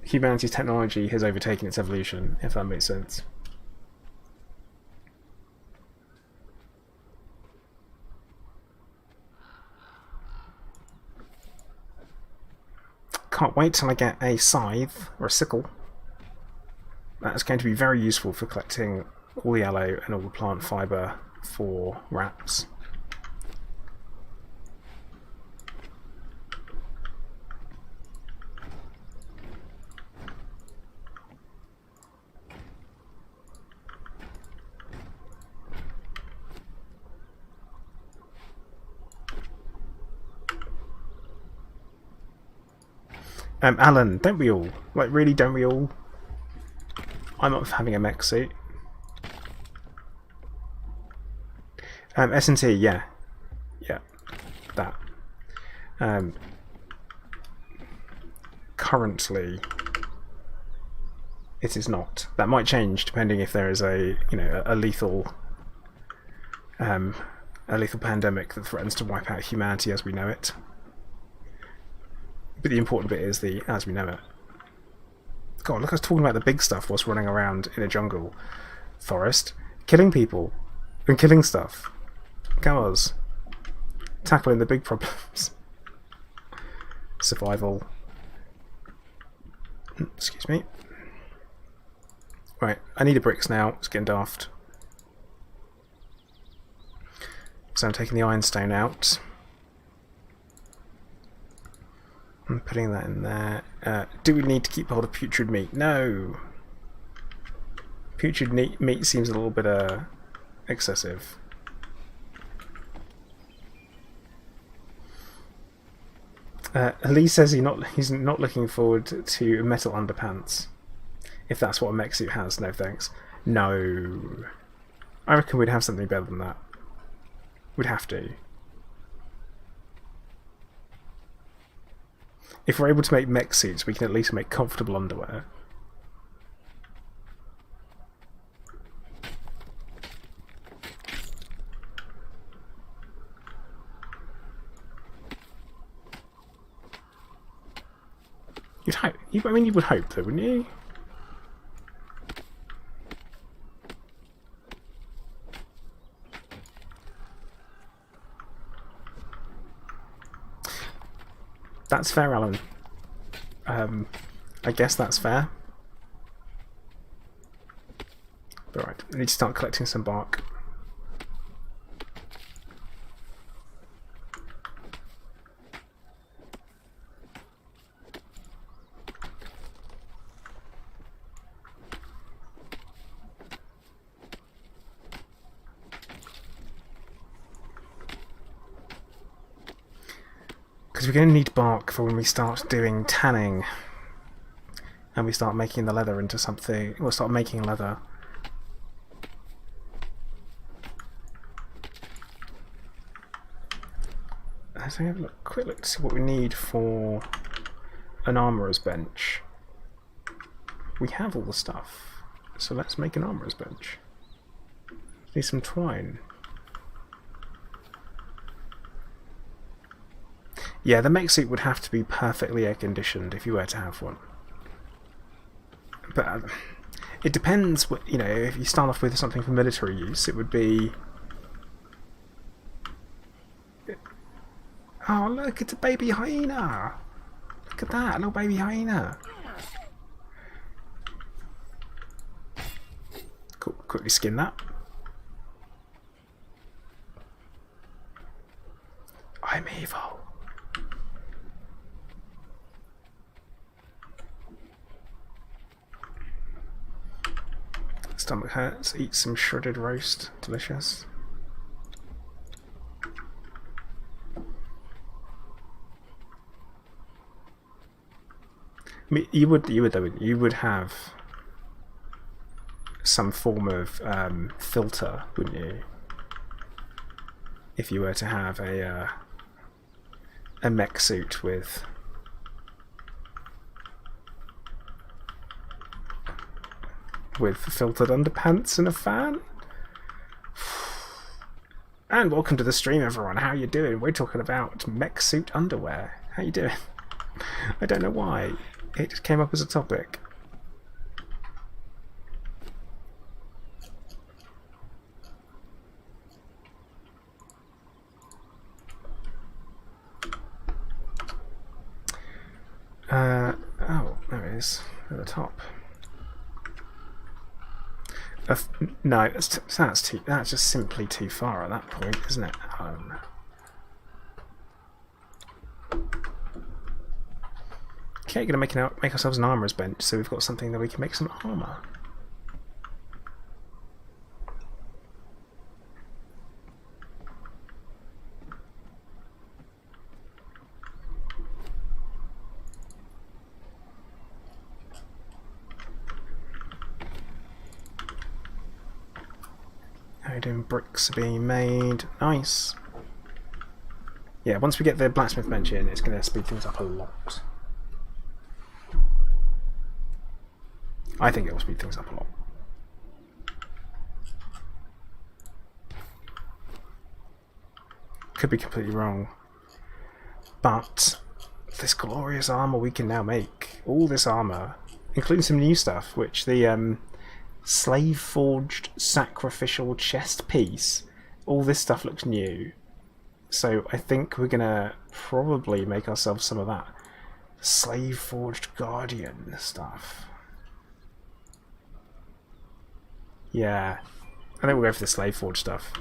Humanity's technology has overtaken its evolution, if that makes sense. Can't wait till I get a scythe or a sickle. That's going to be very useful for collecting all the aloe and all the plant fibre for rats. Alan, don't we all? Like, really, don't we all? I'm not having a mech suit. S&T, yeah. Yeah, that. Currently, it is not. That might change depending if there is a lethal pandemic that threatens to wipe out humanity as we know it. But the important bit is the as we know it. God, look at us talking about the big stuff whilst running around in a jungle forest, killing people and killing stuff. Go us. Tackling the big problems. Survival. Excuse me. Right, I need the bricks now. It's getting daft. So I'm taking the ironstone out. I'm putting that in there. Do we need to keep hold of putrid meat? No! Putrid meat seems a little bit excessive. Lee says he's not looking forward to metal underpants. If that's what a mech suit has, no thanks. No. I reckon we'd have something better than that. We'd have to. If we're able to make mech suits, we can at least make comfortable underwear. You'd hope. I mean, you would hope, though, wouldn't you? That's fair, Alan. I guess that's fair. Alright, I need to start collecting some bark. Because we're going to need bark for when we start doing tanning. And we start making the leather into something. We'll start making leather. Let's have a quick look to see what we need for an armourer's bench. We have all the stuff. So let's make an armourer's bench. Need some twine. Yeah, the mech suit would have to be perfectly air conditioned if you were to have one. But it depends. You know, if you start off with something for military use, it would be. Oh, look! It's a baby hyena. Look at that, little baby hyena. Cool. Quickly skin that. I'm evil. Stomach hurts. Eat some shredded roast. Delicious. I mean, you would have some form of filter, wouldn't you? If you were to have a mech suit with filtered underpants and a fan. And welcome to the stream, everyone. How you doing? We're talking about mech suit underwear. How you doing? I don't know why. It just came up as a topic. Oh, there it is. At the top. No, that's just simply too far at that point, isn't it? Okay, gonna make ourselves an armourer's bench, so we've got something that we can make some armour. Iron bricks are being made. Nice. Yeah, once we get the blacksmith bench in, it's going to speed things up a lot. I think it will speed things up a lot. Could be completely wrong. But this glorious armour we can now make. All this armour, including some new stuff, which the slave forged sacrificial chest piece, all this stuff looks new. So I think we're gonna probably make ourselves some of that slave forged guardian stuff. Yeah, I think we'll go for the slave forged stuff.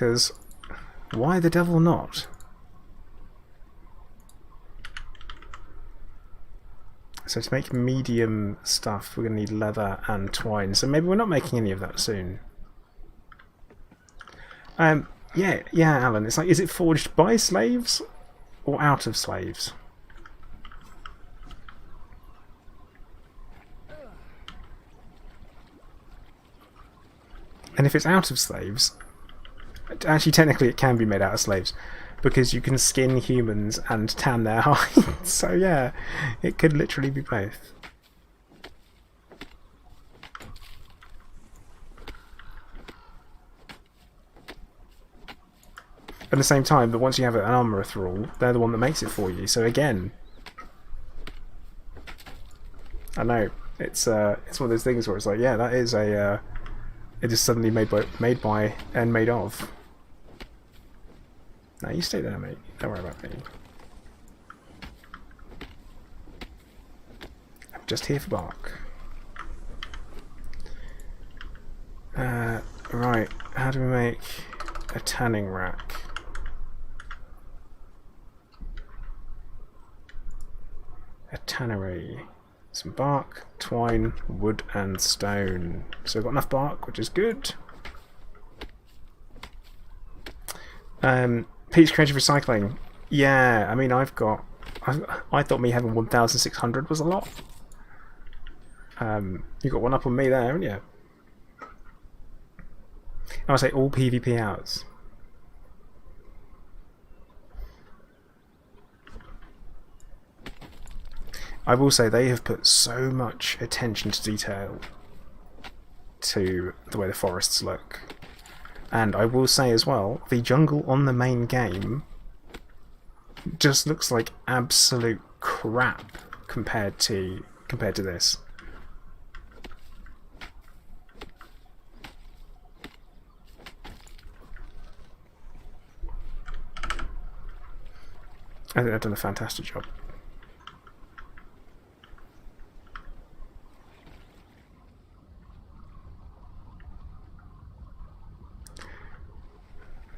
because why the devil not? So to make medium stuff, we're going to need leather and twine. So maybe we're not making any of that soon. Yeah, Alan. It's like, is it forged by slaves or out of slaves? And if it's out of slaves, actually technically it can be made out of slaves, because you can skin humans and tan their hides. So yeah, it could literally be both. At the same time, but once you have an armourer thrall, they're the one that makes it for you. So again, I know it's one of those things where it's like, yeah, that is a it is suddenly made by and made of. Now you stay there, mate. Don't worry about me. I'm just here for bark. Right. How do we make a tanning rack? A tannery. Some bark, twine, wood and stone. So we've got enough bark, which is good. Peach creative recycling. Yeah, I mean I thought me having 1,600 was a lot. You got one up on me there, haven't you? I would say all PvP hours. I will say they have put so much attention to detail to the way the forests look. And I will say as well, the jungle on the main game just looks like absolute crap compared to this. I think they've done a fantastic job.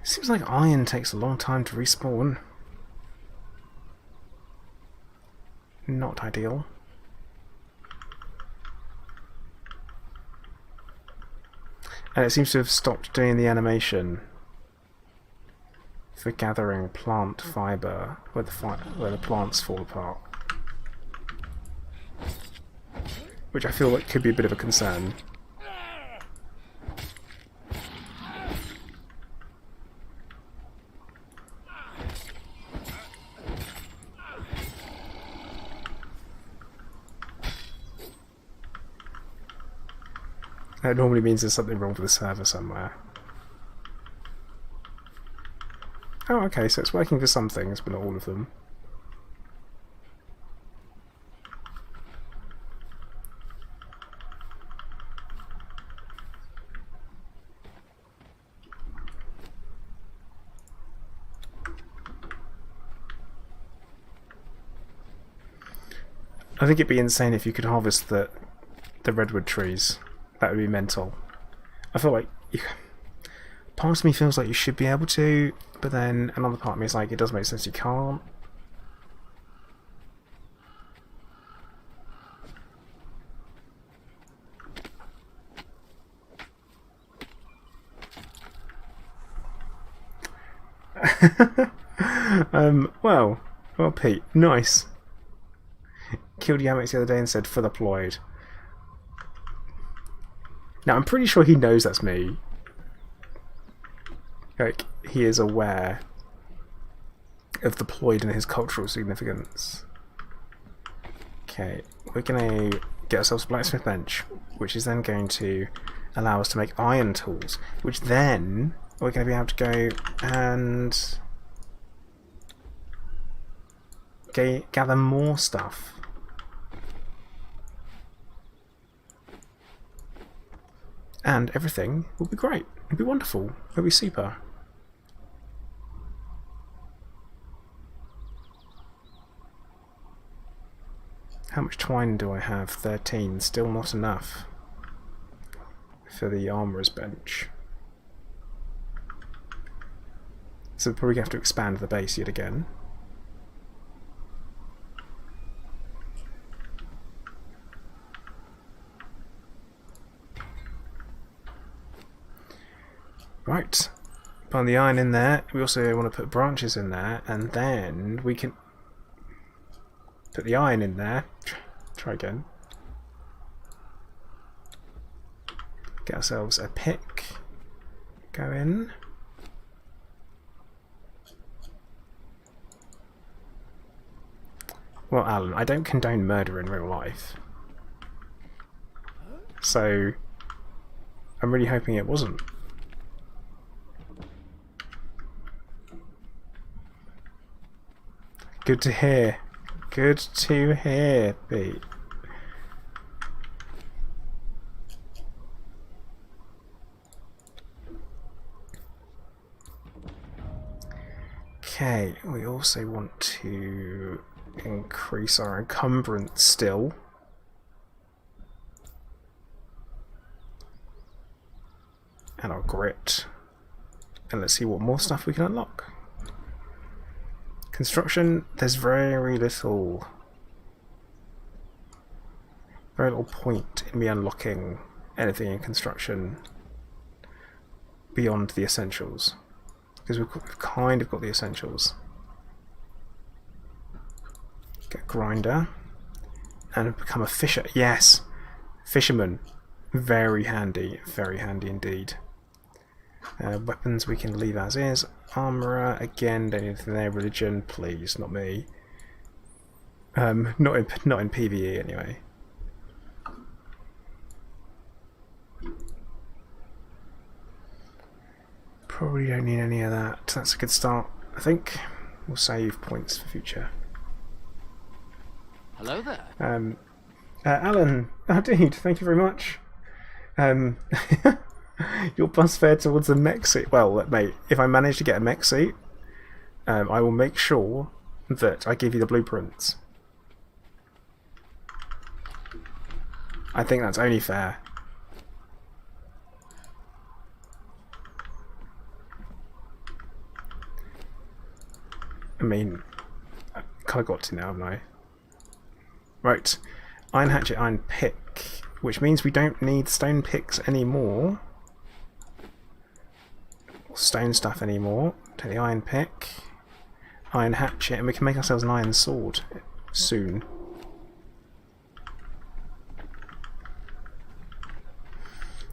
Seems like iron takes a long time to respawn. Not ideal. And it seems to have stopped doing the animation for gathering plant fibre where the plants fall apart. Which I feel like could be a bit of a concern. That normally means there's something wrong with the server somewhere. Oh, okay, so it's working for some things, but not all of them. I think it'd be insane if you could harvest the redwood trees. That would be mental. I feel like part of me feels like you should be able to, but then another part of me is like, it does make sense you can't. Well, Pete, nice. Killed Yamex the other day and said for the ploid. Now I'm pretty sure he knows that's me. Like, he is aware of the ploid and his cultural significance. Okay, we're gonna get ourselves a blacksmith bench, which is then going to allow us to make iron tools, which then we're going to be able to go and gather more stuff. And everything will be great. It'll be wonderful. It'll be super. How much twine do I have? 13. Still not enough for the armourer's bench. So we're probably going to have to expand the base yet again. Right. Put the iron in there. We also want to put branches in there, and then we can put the iron in there. Try again. Get ourselves a pick. Go in. Well, Alan, I don't condone murder in real life. So, I'm really hoping it wasn't. Good to hear. Good to hear, Pete. Okay, we also want to increase our encumbrance still. And our grit. And let's see what more stuff we can unlock. Construction, there's very little point in me unlocking anything in construction beyond the essentials. Because we've kind of got the essentials. Get a grinder. And become a fisher. Yes! Fisherman. Very handy indeed. Weapons we can leave as is. Armourer, again, don't need anything there. Religion, please, not me. Not in PvE anyway. Probably don't need any of that. That's a good start, I think. We'll save points for future. Hello there. Alan, oh dude, thank you very much. Your bus fare towards a mech suit. Well, mate, if I manage to get a mech suit, I will make sure that I give you the blueprints. I think that's only fair. I mean, I kind of got to now, haven't I? Right, iron hatchet, iron pick, which means we don't need stone picks anymore. Or stone stuff anymore. Take the iron pick, iron hatchet, and we can make ourselves an iron sword soon.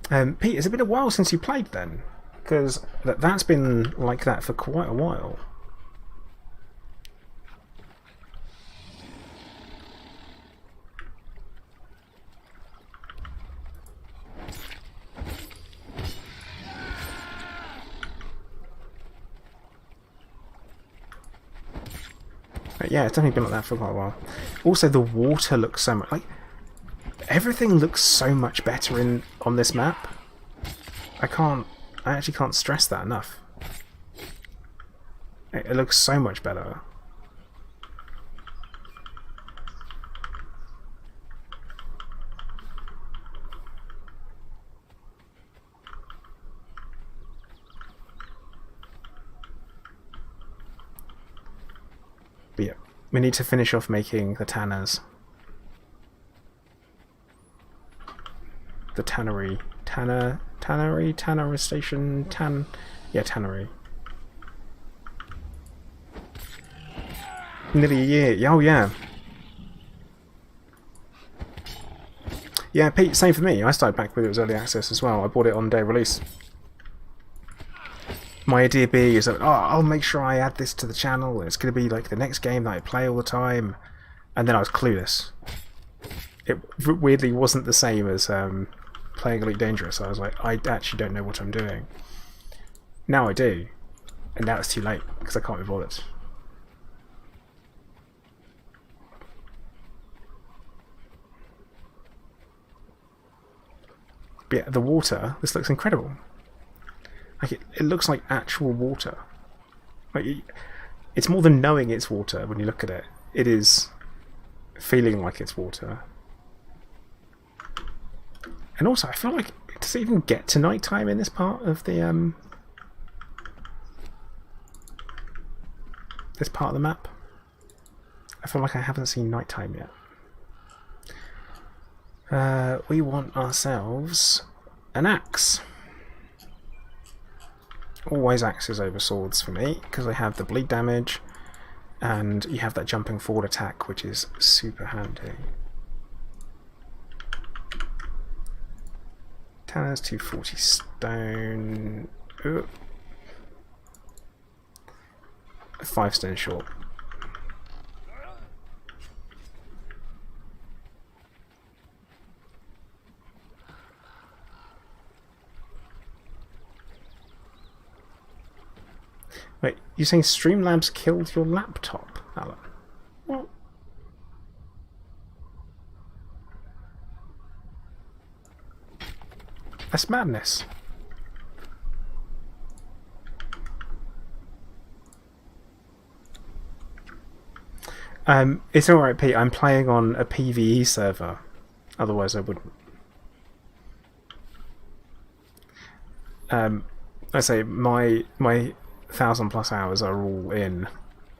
Pete, it's been a while since you played then, because that's been like that for quite a while. Yeah, it's definitely been like that for quite a while. Also, the water looks so much like everything looks so much better on this map. I actually can't stress that enough. It looks so much better. But yeah, we need to finish off making the tanners. The tannery. Tannery station, tannery. Nearly a year. Oh yeah. Yeah, Pete, same for me. I started back when it was early access as well. I bought it on day of release. My idea being is that, I'll make sure I add this to the channel. It's going to be like the next game that I play all the time. And then I was clueless. It weirdly wasn't the same as playing Elite Dangerous. I was like, I actually don't know what I'm doing. Now I do. And now it's too late, because I can't be bothered. But yeah, the water, this looks incredible. Like it looks like actual water. Like it's more than knowing it's water when you look at it. It is feeling like it's water. And also, I feel like, does it even get to nighttime in this part of the this part of the map. I feel like I haven't seen nighttime yet. We want ourselves an axe. Always axes over swords for me, because they have the bleed damage, and you have that jumping forward attack, which is super handy. Tanners, 240 stone. Ooh. 5 stone short. Wait, you're saying Streamlabs killed your laptop, Alan? What? That's madness. It's alright, Pete. I'm playing on a PvE server. Otherwise, I wouldn't. I say my 1,000+ hours are all in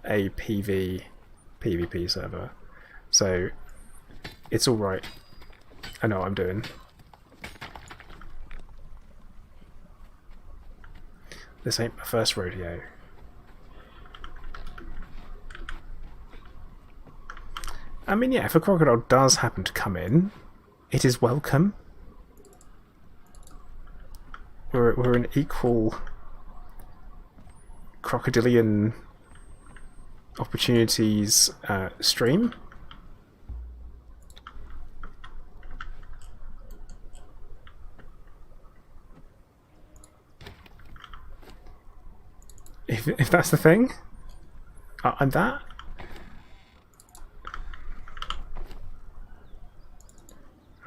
a PvP server, so it's all right. I know what I'm doing. This ain't my first rodeo. I mean, yeah, if a crocodile does happen to come in, it is welcome. We're an equal crocodilian opportunities stream. If that's the thing, I'm that.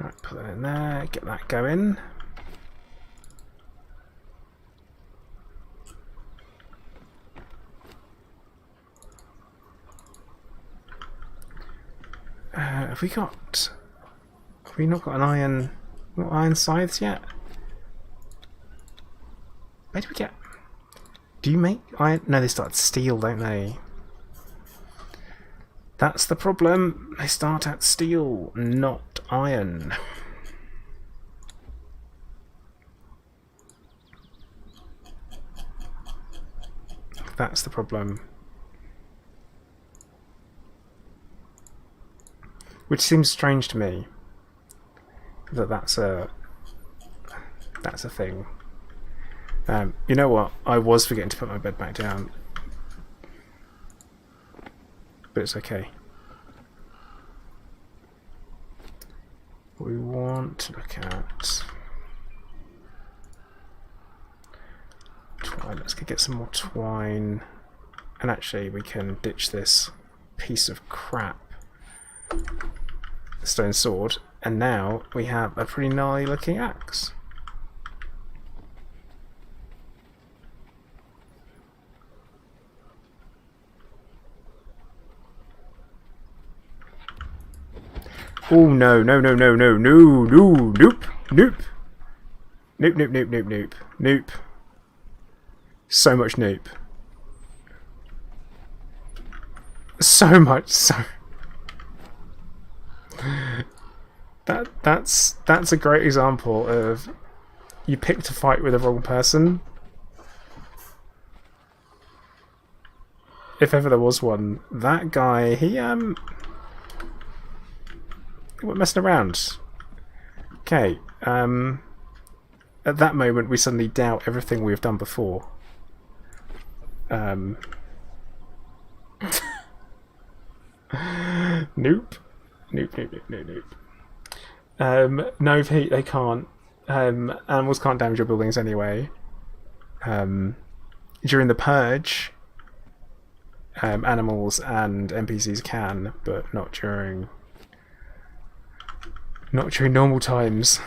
Right, put that in there, get that going. Have we not got an iron scythes yet? Where do we get? Do you make iron? No, they start steel, don't they? That's the problem. They start at steel, not iron. That's the problem. Which seems strange to me. That's a thing. You know what? I was forgetting to put my bed back down. But it's okay. We want to look at twine. Let's go get some more twine. And actually we can ditch this piece of crap stone sword. And now we have a pretty gnarly looking axe. Oh no, no, no, no, no, no, no, nope, nope. Nope, nope, nope, nope, nope, nope. So much nope. So much, so... That's a great example of you picked a fight with the wrong person. If ever there was one. That guy, he we're messing around. Okay, at that moment we suddenly doubt everything we've done before. Nope. Nope, nope, nope, nope, nope. No, Pete, they can't. Animals can't damage your buildings anyway. During the purge, animals and NPCs can, but not during normal times.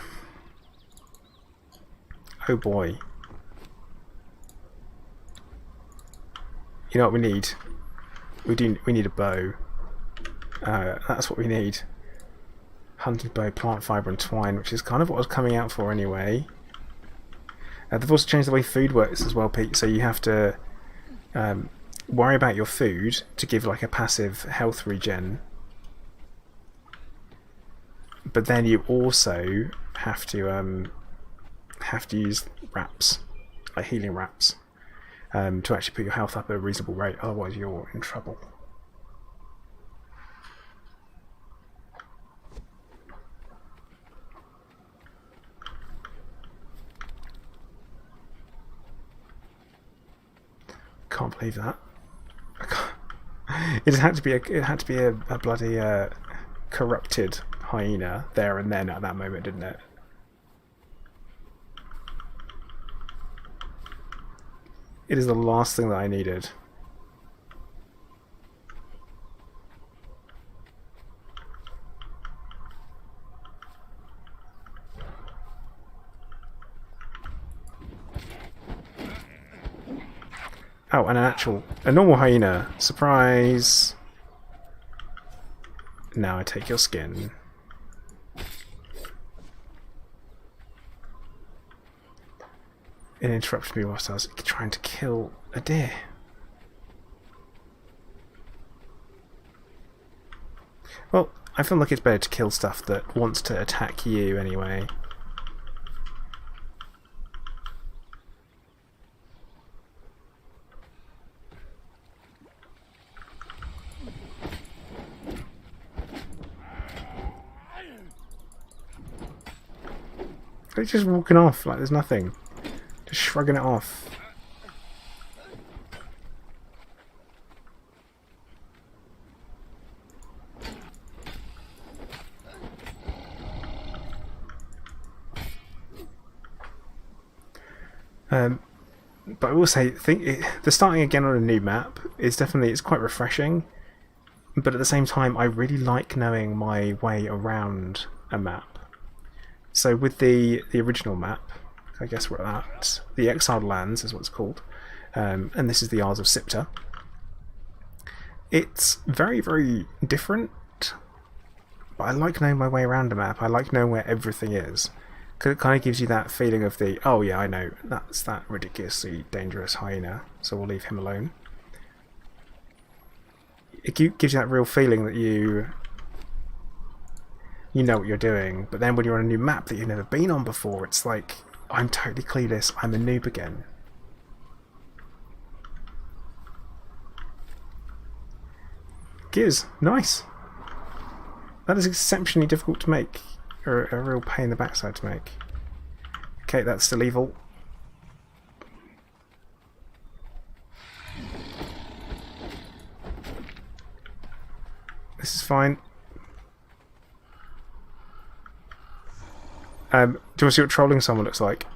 Oh boy. You know what we need? We need a bow. That's what we need. Hunting bow, plant fibre and twine, which is kind of what I was coming out for anyway. They've also changed the way food works as well, Pete, so you have to worry about your food to give like a passive health regen, but then you also have to use wraps, like healing wraps, to actually put your health up at a reasonable rate. Otherwise, you're in trouble. Can't believe that. It had to be a bloody corrupted hyena there and then at that moment, didn't it? It is the last thing that I needed. Oh, and a normal hyena. Surprise! Now I take your skin. It interrupted me whilst I was trying to kill a deer. Well, I feel like it's better to kill stuff that wants to attack you anyway. They're just walking off like there's nothing. Just shrugging it off. But I will say, the starting again on a new map is definitely, it's quite refreshing. But at the same time, I really like knowing my way around a map. So with the original map, I guess we're at the Exiled Lands is what it's called, and this is the Isles of Siptah. It's very, very different, but I like knowing my way around a map. I like knowing where everything is, because it kind of gives you that feeling of the, oh yeah, I know, that's that ridiculously dangerous hyena, so we'll leave him alone. It gives you that real feeling that you know what you're doing, but then when you're on a new map that you've never been on before, it's like, I'm totally clueless, I'm a noob again. Gears, nice. That is exceptionally difficult to make, or a real pain in the backside to make. Okay, that's still evil. This is fine. Do you want to see what trolling someone looks like?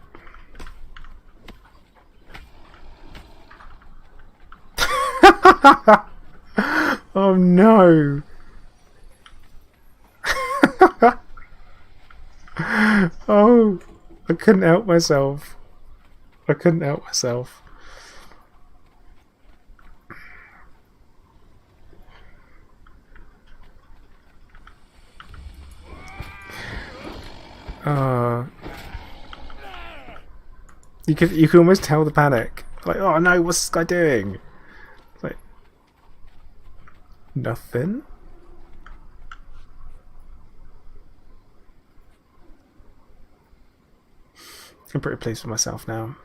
Oh no! Oh, I couldn't help myself. I couldn't help myself. You could almost tell the panic. Like, oh no, what's this guy doing? It's like, nothing. I'm pretty pleased with myself now.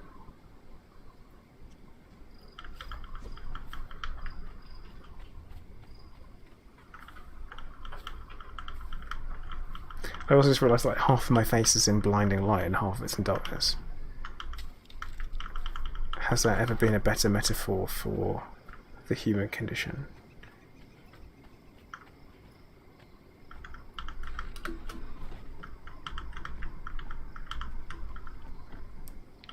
I also just realised like half of my face is in blinding light and half of it's in darkness. Has there ever been a better metaphor for the human condition?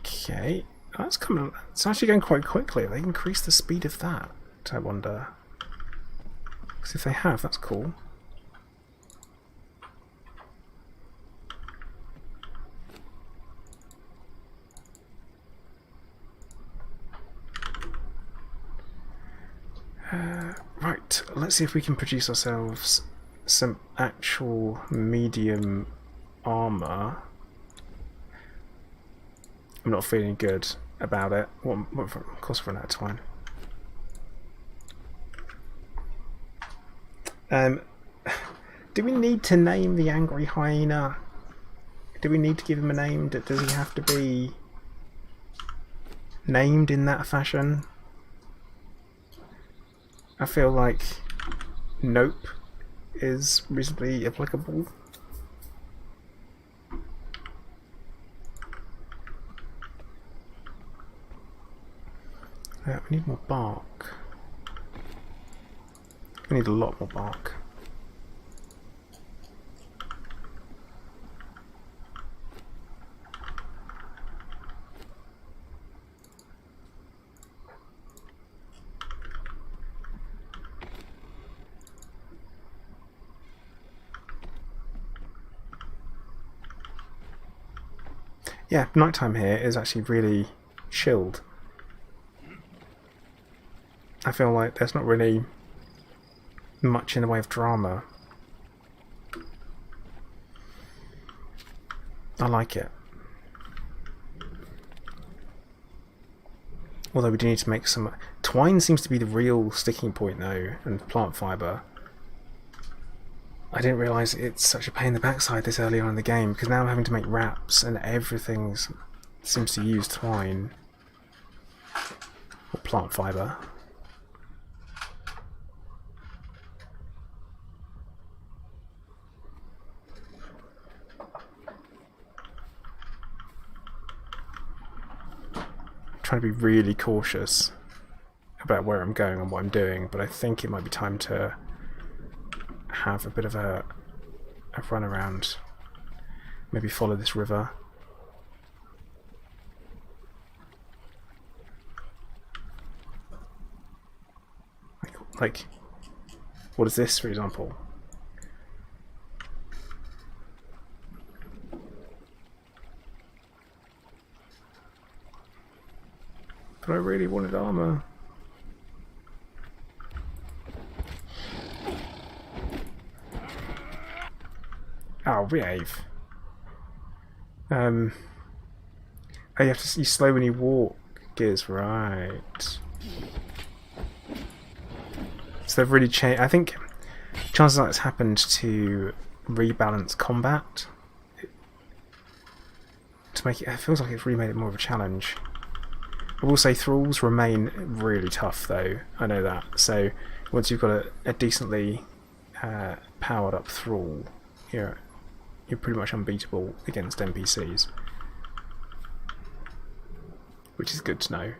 Okay, that's coming. It's actually going quite quickly. They increased the speed of that, I wonder. Because if they have, that's cool. Right, let's see if we can produce ourselves some actual medium armour. I'm not feeling good about it. Of course, we're running out of time. Um, do we need to name the angry hyena? Do we need to give him a name? Does he have to be named in that fashion? I feel like nope is reasonably applicable. We need more bark. We need a lot more bark. Yeah, nighttime here is actually really chilled. I feel like there's not really much in the way of drama. I like it. Although we do need to make some... Twine seems to be the real sticking point though, and plant fibre. I didn't realise it's such a pain in the backside this early on in the game, because now I'm having to make wraps and everything seems to use twine. Or plant fibre. Trying to be really cautious about where I'm going and what I'm doing, but I think it might be time to have a bit of a run around. Maybe follow this river. Like, what is this, for example? But I really wanted armor. Oh, behave. Oh, you have to. You slow when you walk. Gears, right? So they've really changed. I think chances are it's happened to rebalance combat to make it. It feels like it's really made it more of a challenge. I will say thralls remain really tough, though. I know that. So once you've got a decently powered up thrall, you're pretty much unbeatable against NPCs, which is good to know.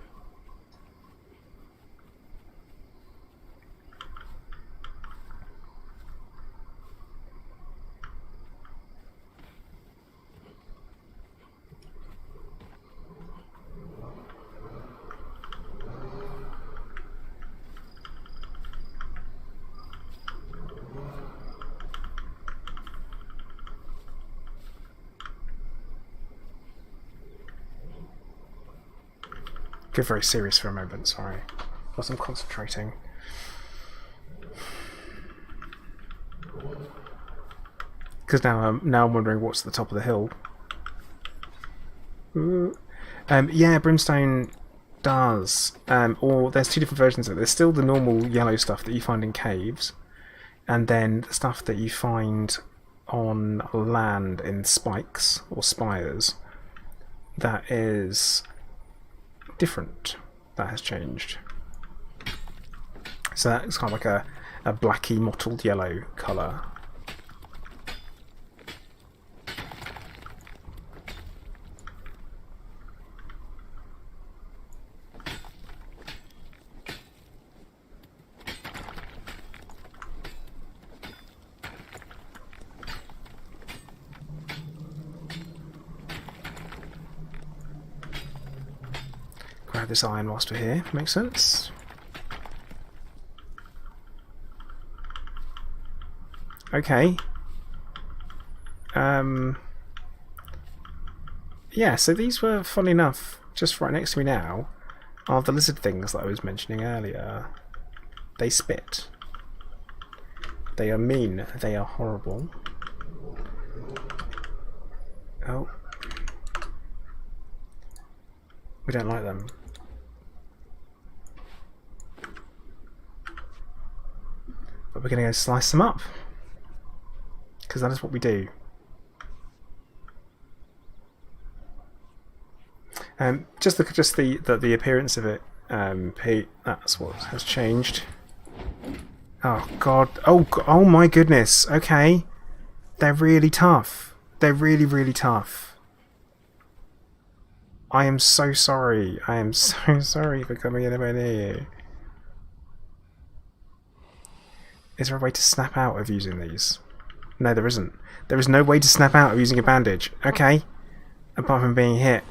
Get very serious for a moment, sorry. Whilst I'm concentrating. Because now I'm wondering what's at the top of the hill. Yeah, Brimstone does. Or there's two different versions of it. There's still the normal yellow stuff that you find in caves, and then the stuff that you find on land in spikes or spires. That is different. That has changed. So that's kind of like a blacky mottled yellow colour. Grab this iron whilst we're here, makes sense. Okay. Yeah, so these were, funny enough, just right next to me now, are the lizard things that I was mentioning earlier. They spit. They are mean. They are horrible. Oh. We don't like them. But we're going to go slice them up. Because that is what we do. Just the appearance of it, Pete, that's what has changed. Oh god, oh my goodness, okay. They're really tough. They're really, really tough. I am so sorry. I am so sorry for coming anywhere near you. Is there a way to snap out of using these? No, there isn't. There is no way to snap out of using a bandage. Okay. Apart from being hit.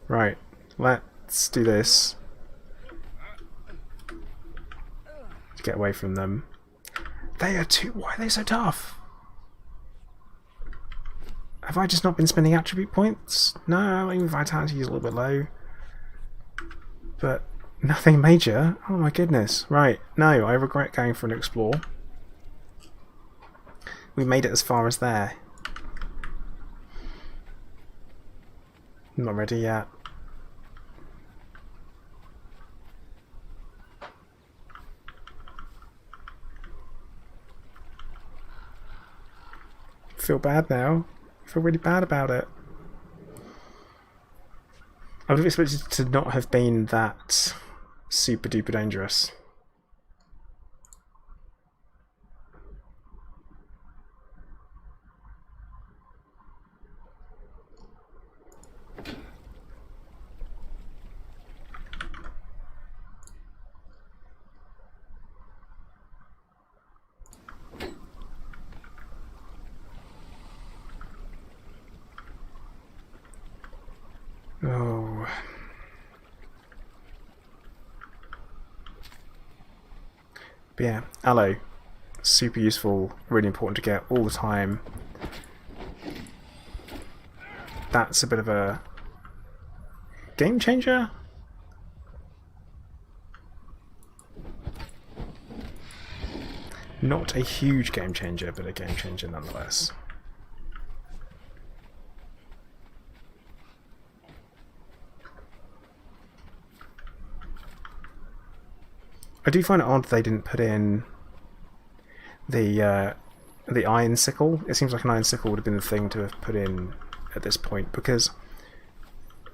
Right. Let's do this. To get away from them. They are too... Why are they so tough? Have I just not been spending attribute points? No, even vitality is a little bit low. But nothing major. Oh my goodness. Right. No, I regret going for an explore. We made it as far as there. Not ready yet. Feel bad now. I feel really bad about it. I would have expected it to not have been that super duper dangerous. Oh. But yeah, aloe. Super useful, really important to get all the time. That's a bit of a game changer? Not a huge game changer, but a game changer nonetheless. I do find it odd they didn't put in the iron sickle. It seems like an iron sickle would have been the thing to have put in at this point, because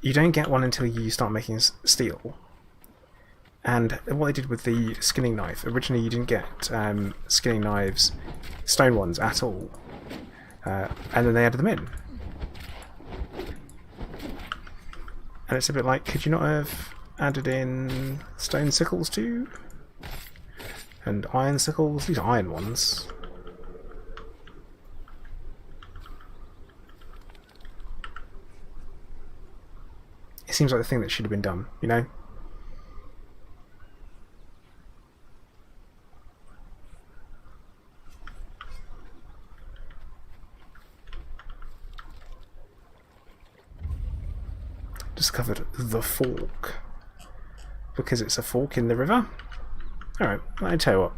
you don't get one until you start making steel. And what they did with the skinning knife, originally you didn't get skinning knives, stone ones at all, and then they added them in. And it's a bit like, could you not have added in stone sickles too? And iron sickles? These are iron ones. It seems like the thing that should have been done, you know? Discovered the fork. Because it's a fork in the river? Alright, I tell you what.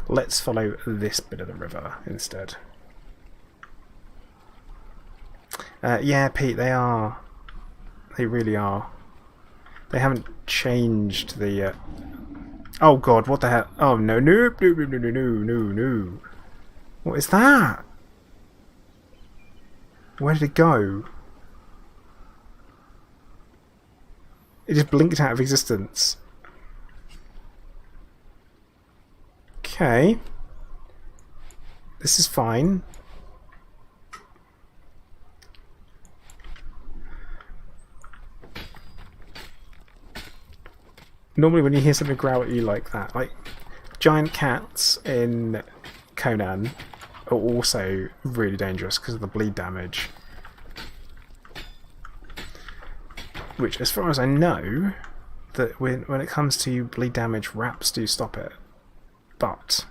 Let's follow this bit of the river instead. Yeah, Pete, they are. They really are. They haven't changed the... Oh god, what the hell? Oh no, no, no, no, no, no, no, no. What is that? Where did it go? It just blinked out of existence. Okay. This is fine. Normally when you hear something growl at you like that, like giant cats in Conan are also really dangerous because of the bleed damage. Which, as far as I know, that when it comes to bleed damage, wraps do stop it. But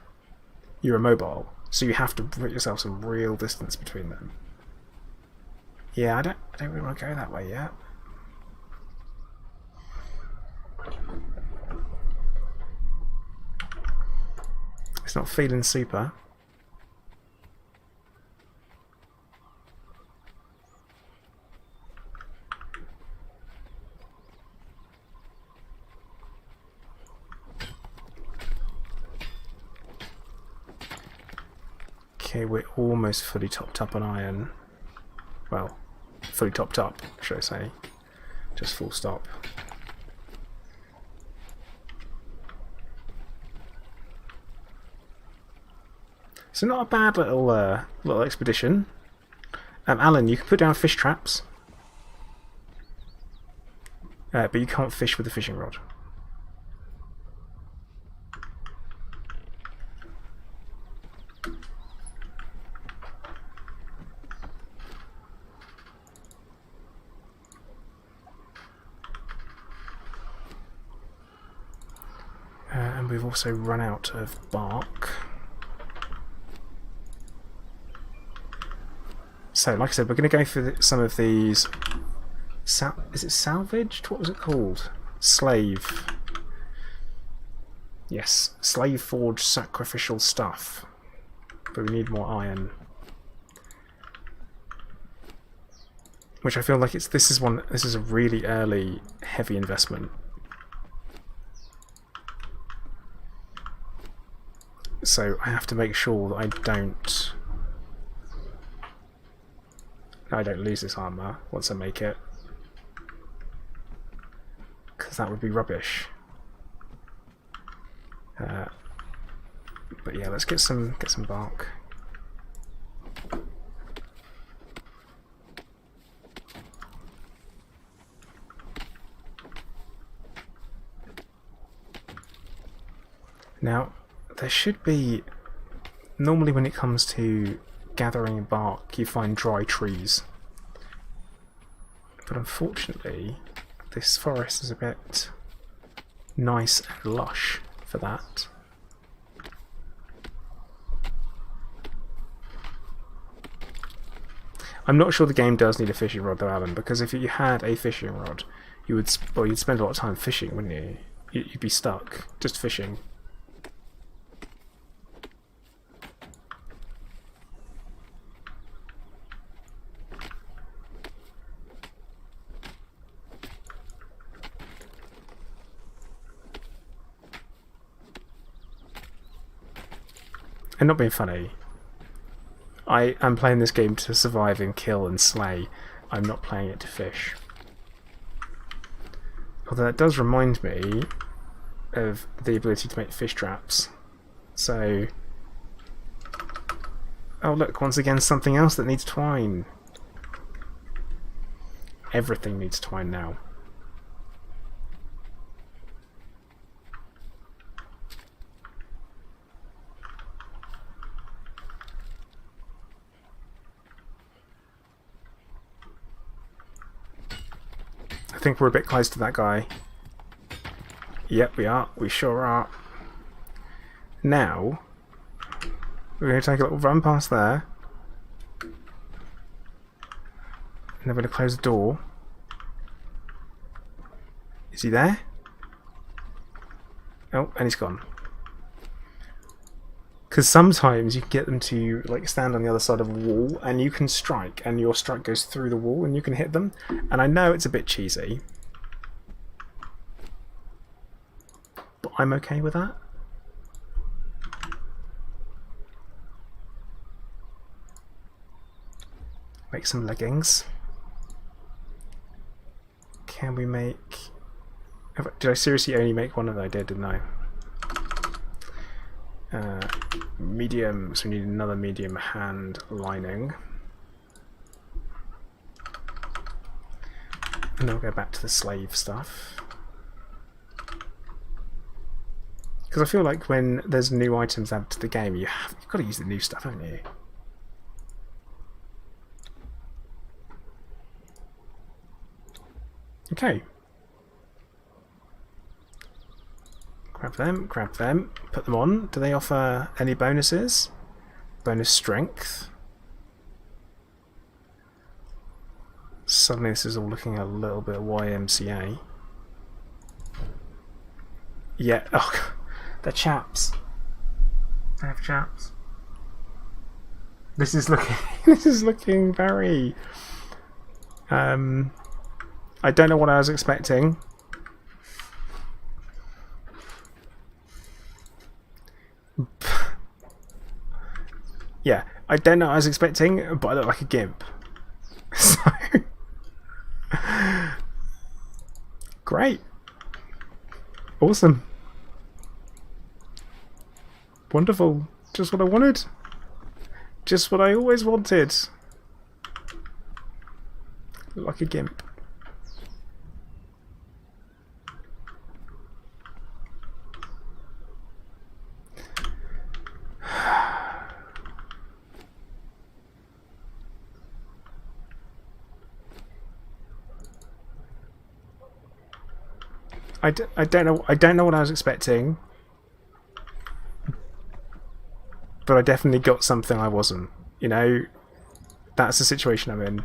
you're immobile, so you have to put yourself some real distance between them. Yeah, I don't really want to go that way yet. It's not feeling super. Okay, we're almost fully topped up on iron. Well, fully topped up, should I say. Just full stop. So not a bad little expedition. Alan, you can put down fish traps. But you can't fish with a fishing rod. And we've also run out of bark. So, like I said, we're going to go through some of these... is it salvaged? What was it called? Slave. Yes, slave forged sacrificial stuff. But we need more iron. Which I feel like this is a really early heavy investment. So I have to make sure that I don't lose this armor once I make it, because that would be rubbish. But yeah, let's get some bark. Now, there should be... Normally when it comes to gathering bark, you find dry trees. But unfortunately, this forest is a bit nice and lush for that. I'm not sure the game does need a fishing rod though, Alan, because if you had a fishing rod, you'd spend a lot of time fishing, wouldn't you? You'd be stuck just fishing. And not being funny, I am playing this game to survive and kill and slay. I'm not playing it to fish. Although that does remind me of the ability to make fish traps. So... Oh look, once again something else that needs twine. Everything needs twine now. I think we're a bit close to that guy. Yep, we are. We sure are. Now, we're going to take a little run past there. And then we're going to close the door. Is he there? Oh, and he's gone. Because sometimes you can get them to like stand on the other side of a wall and you can strike and your strike goes through the wall and you can hit them. And I know it's a bit cheesy, but I'm okay with that. Make some leggings. Can we make... Did I seriously only make one of them? I did, didn't I? Medium, so we need another medium hand lining. And then we'll go back to the slave stuff. Because I feel like when there's new items added to the game, you've got to use the new stuff, haven't you? Okay. Grab them, put them on. Do they offer any bonuses? Bonus strength. Suddenly this is all looking a little bit YMCA. Yeah, oh, they're chaps. They have chaps. This is looking this is looking very I don't know what I was expecting. Yeah, I don't know what I was expecting, but I look like a gimp. So great. Awesome. Wonderful. Just what I wanted. Just what I always wanted. Look like a gimp. I don't know what I was expecting, but I definitely got something I wasn't. You know, that's the situation I'm in.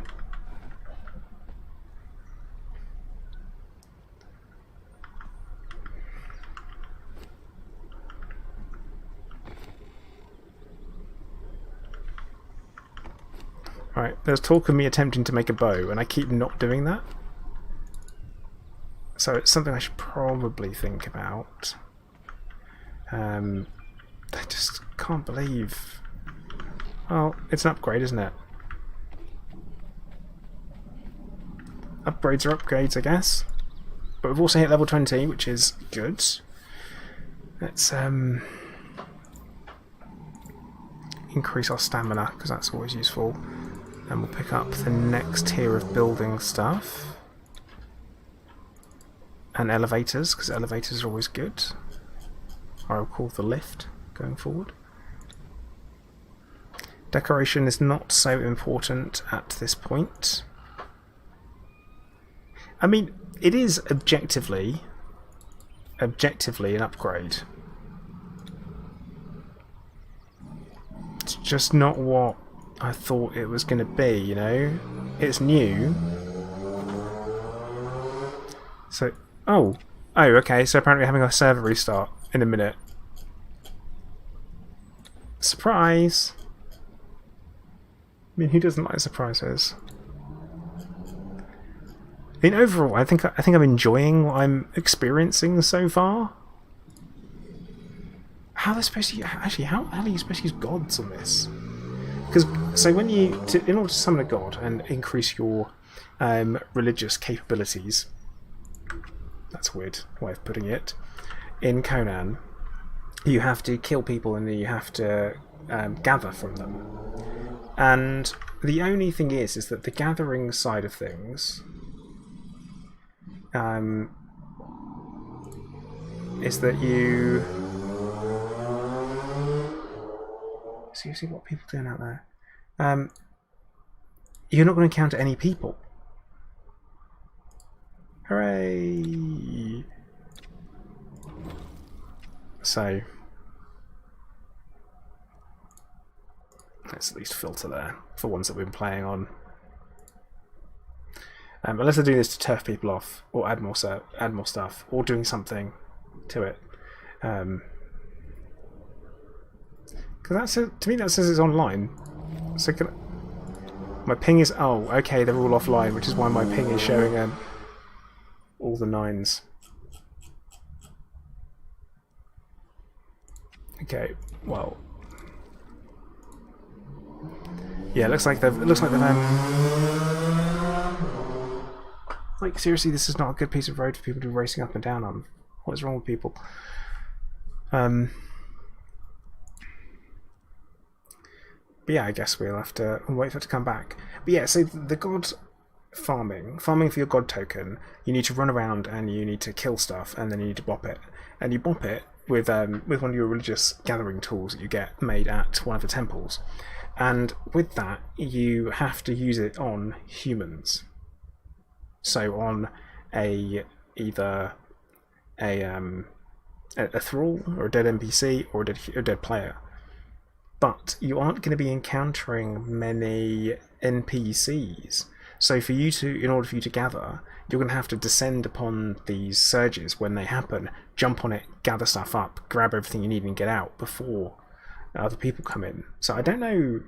Right, there's talk of me attempting to make a bow, and I keep not doing that. So it's something I should probably think about. I just can't believe... Well, it's an upgrade, isn't it? Upgrades are upgrades, I guess. But we've also hit level 20, which is good. Let's increase our stamina, because that's always useful. And we'll pick up the next tier of building stuff. And elevators, because elevators are always good. Or I'll call the lift going forward. Decoration is not so important at this point. I mean, it is objectively an upgrade. It's just not what I thought it was going to be, you know? It's new. So... Oh, okay, so apparently we're having a server restart in a minute. Surprise! I mean, who doesn't like surprises? I mean, overall, I think I'm enjoying what I'm experiencing so far. How are they supposed to actually? How are you supposed to use gods on this? Because so when in order to summon a god and increase your religious capabilities. That's a weird way of putting it. In Conan, you have to kill people and then you have to gather from them. And the only thing is that the gathering side of things is that you... So you see what people are doing out there. You're not going to encounter any people. Hooray! So let's at least filter there for ones that we've been playing on. Unless they're doing this to turf people off or add more stuff or doing something to it. Because to me that says it's online. So my ping is... Oh, okay, they're all offline, which is why my ping is showing all the 9s. Okay, well, yeah, it looks like they've like, seriously, this is not a good piece of road for people to be racing up and down on. What is wrong with people? But yeah, I guess we'll have to wait for it to come back. But yeah, so the god farming for your god token, you need to run around and you need to kill stuff, and then you need to bop it, and you bop it with one of your religious gathering tools that you get made at one of the temples, and with that you have to use it on humans. So on either a thrall or a dead NPC or a dead player. But you aren't going to be encountering many NPCs. So in order for you to gather, you're going to have to descend upon these surges when they happen, jump on it, gather stuff up, grab everything you need and get out before other people come in. So I don't know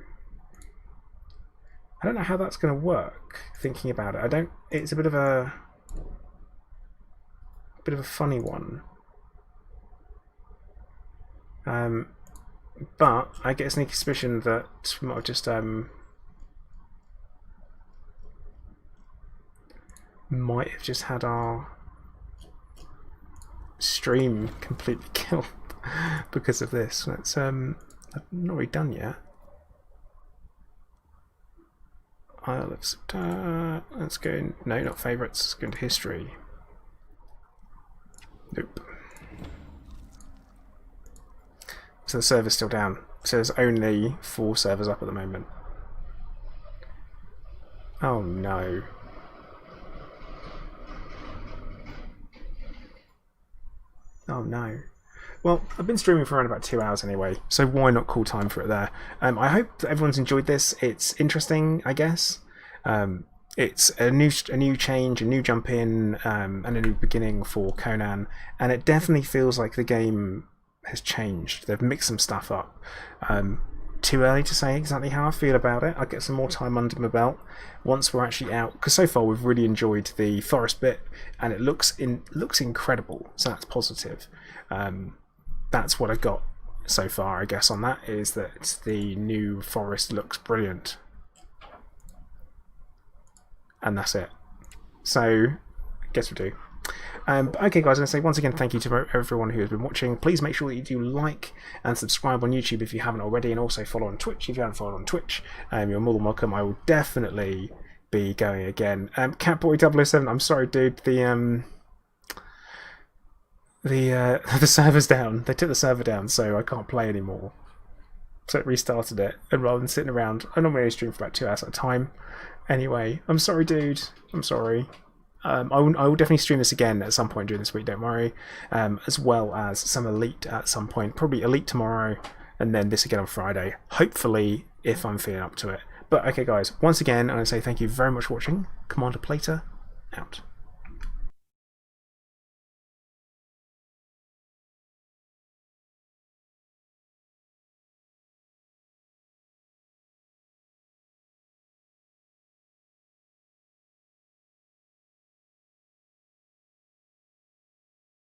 how that's going to work, thinking about it. It's a bit of a funny one. But I get a sneaky suspicion that we might have just had our stream completely killed because of this. That's not really done yet. Isle of Siptah. Let's go. No, not favourites. Let's go into history. Nope. So the server's still down. So there's only 4 servers up at the moment. Oh no. Oh no. Well, I've been streaming for around about 2 hours anyway, so why not call time for it there? I hope that everyone's enjoyed this. It's interesting, I guess. It's a new change, a new jump in, and a new beginning for Conan, and it definitely feels like the game has changed. They've mixed some stuff up. Too early to say exactly how I feel about it. I'll get some more time under my belt once we're actually out, because so far we've really enjoyed the forest bit, and it looks incredible, so that's positive. That's what I got so far, I guess, on that, is that the new forest looks brilliant. And that's it. So, I guess we do. Okay, guys, I'm going to say once again thank you to everyone who has been watching. Please make sure that you do like and subscribe on YouTube if you haven't already, and also follow on Twitch if you haven't followed on Twitch. You're more than welcome. I will definitely be going again. Catboy007, I'm sorry, dude. The server's down. They took the server down, so I can't play anymore. So it restarted it, and rather than sitting around, I normally stream for about 2 hours at a time. Anyway, I'm sorry, dude. I'm sorry. I will definitely stream this again at some point during this week, don't worry. As well as some Elite at some point. Probably Elite tomorrow, and then this again on Friday. Hopefully, if I'm feeling up to it. But okay, guys, once again, I'm going to say thank you very much for watching. Commander Plater, out.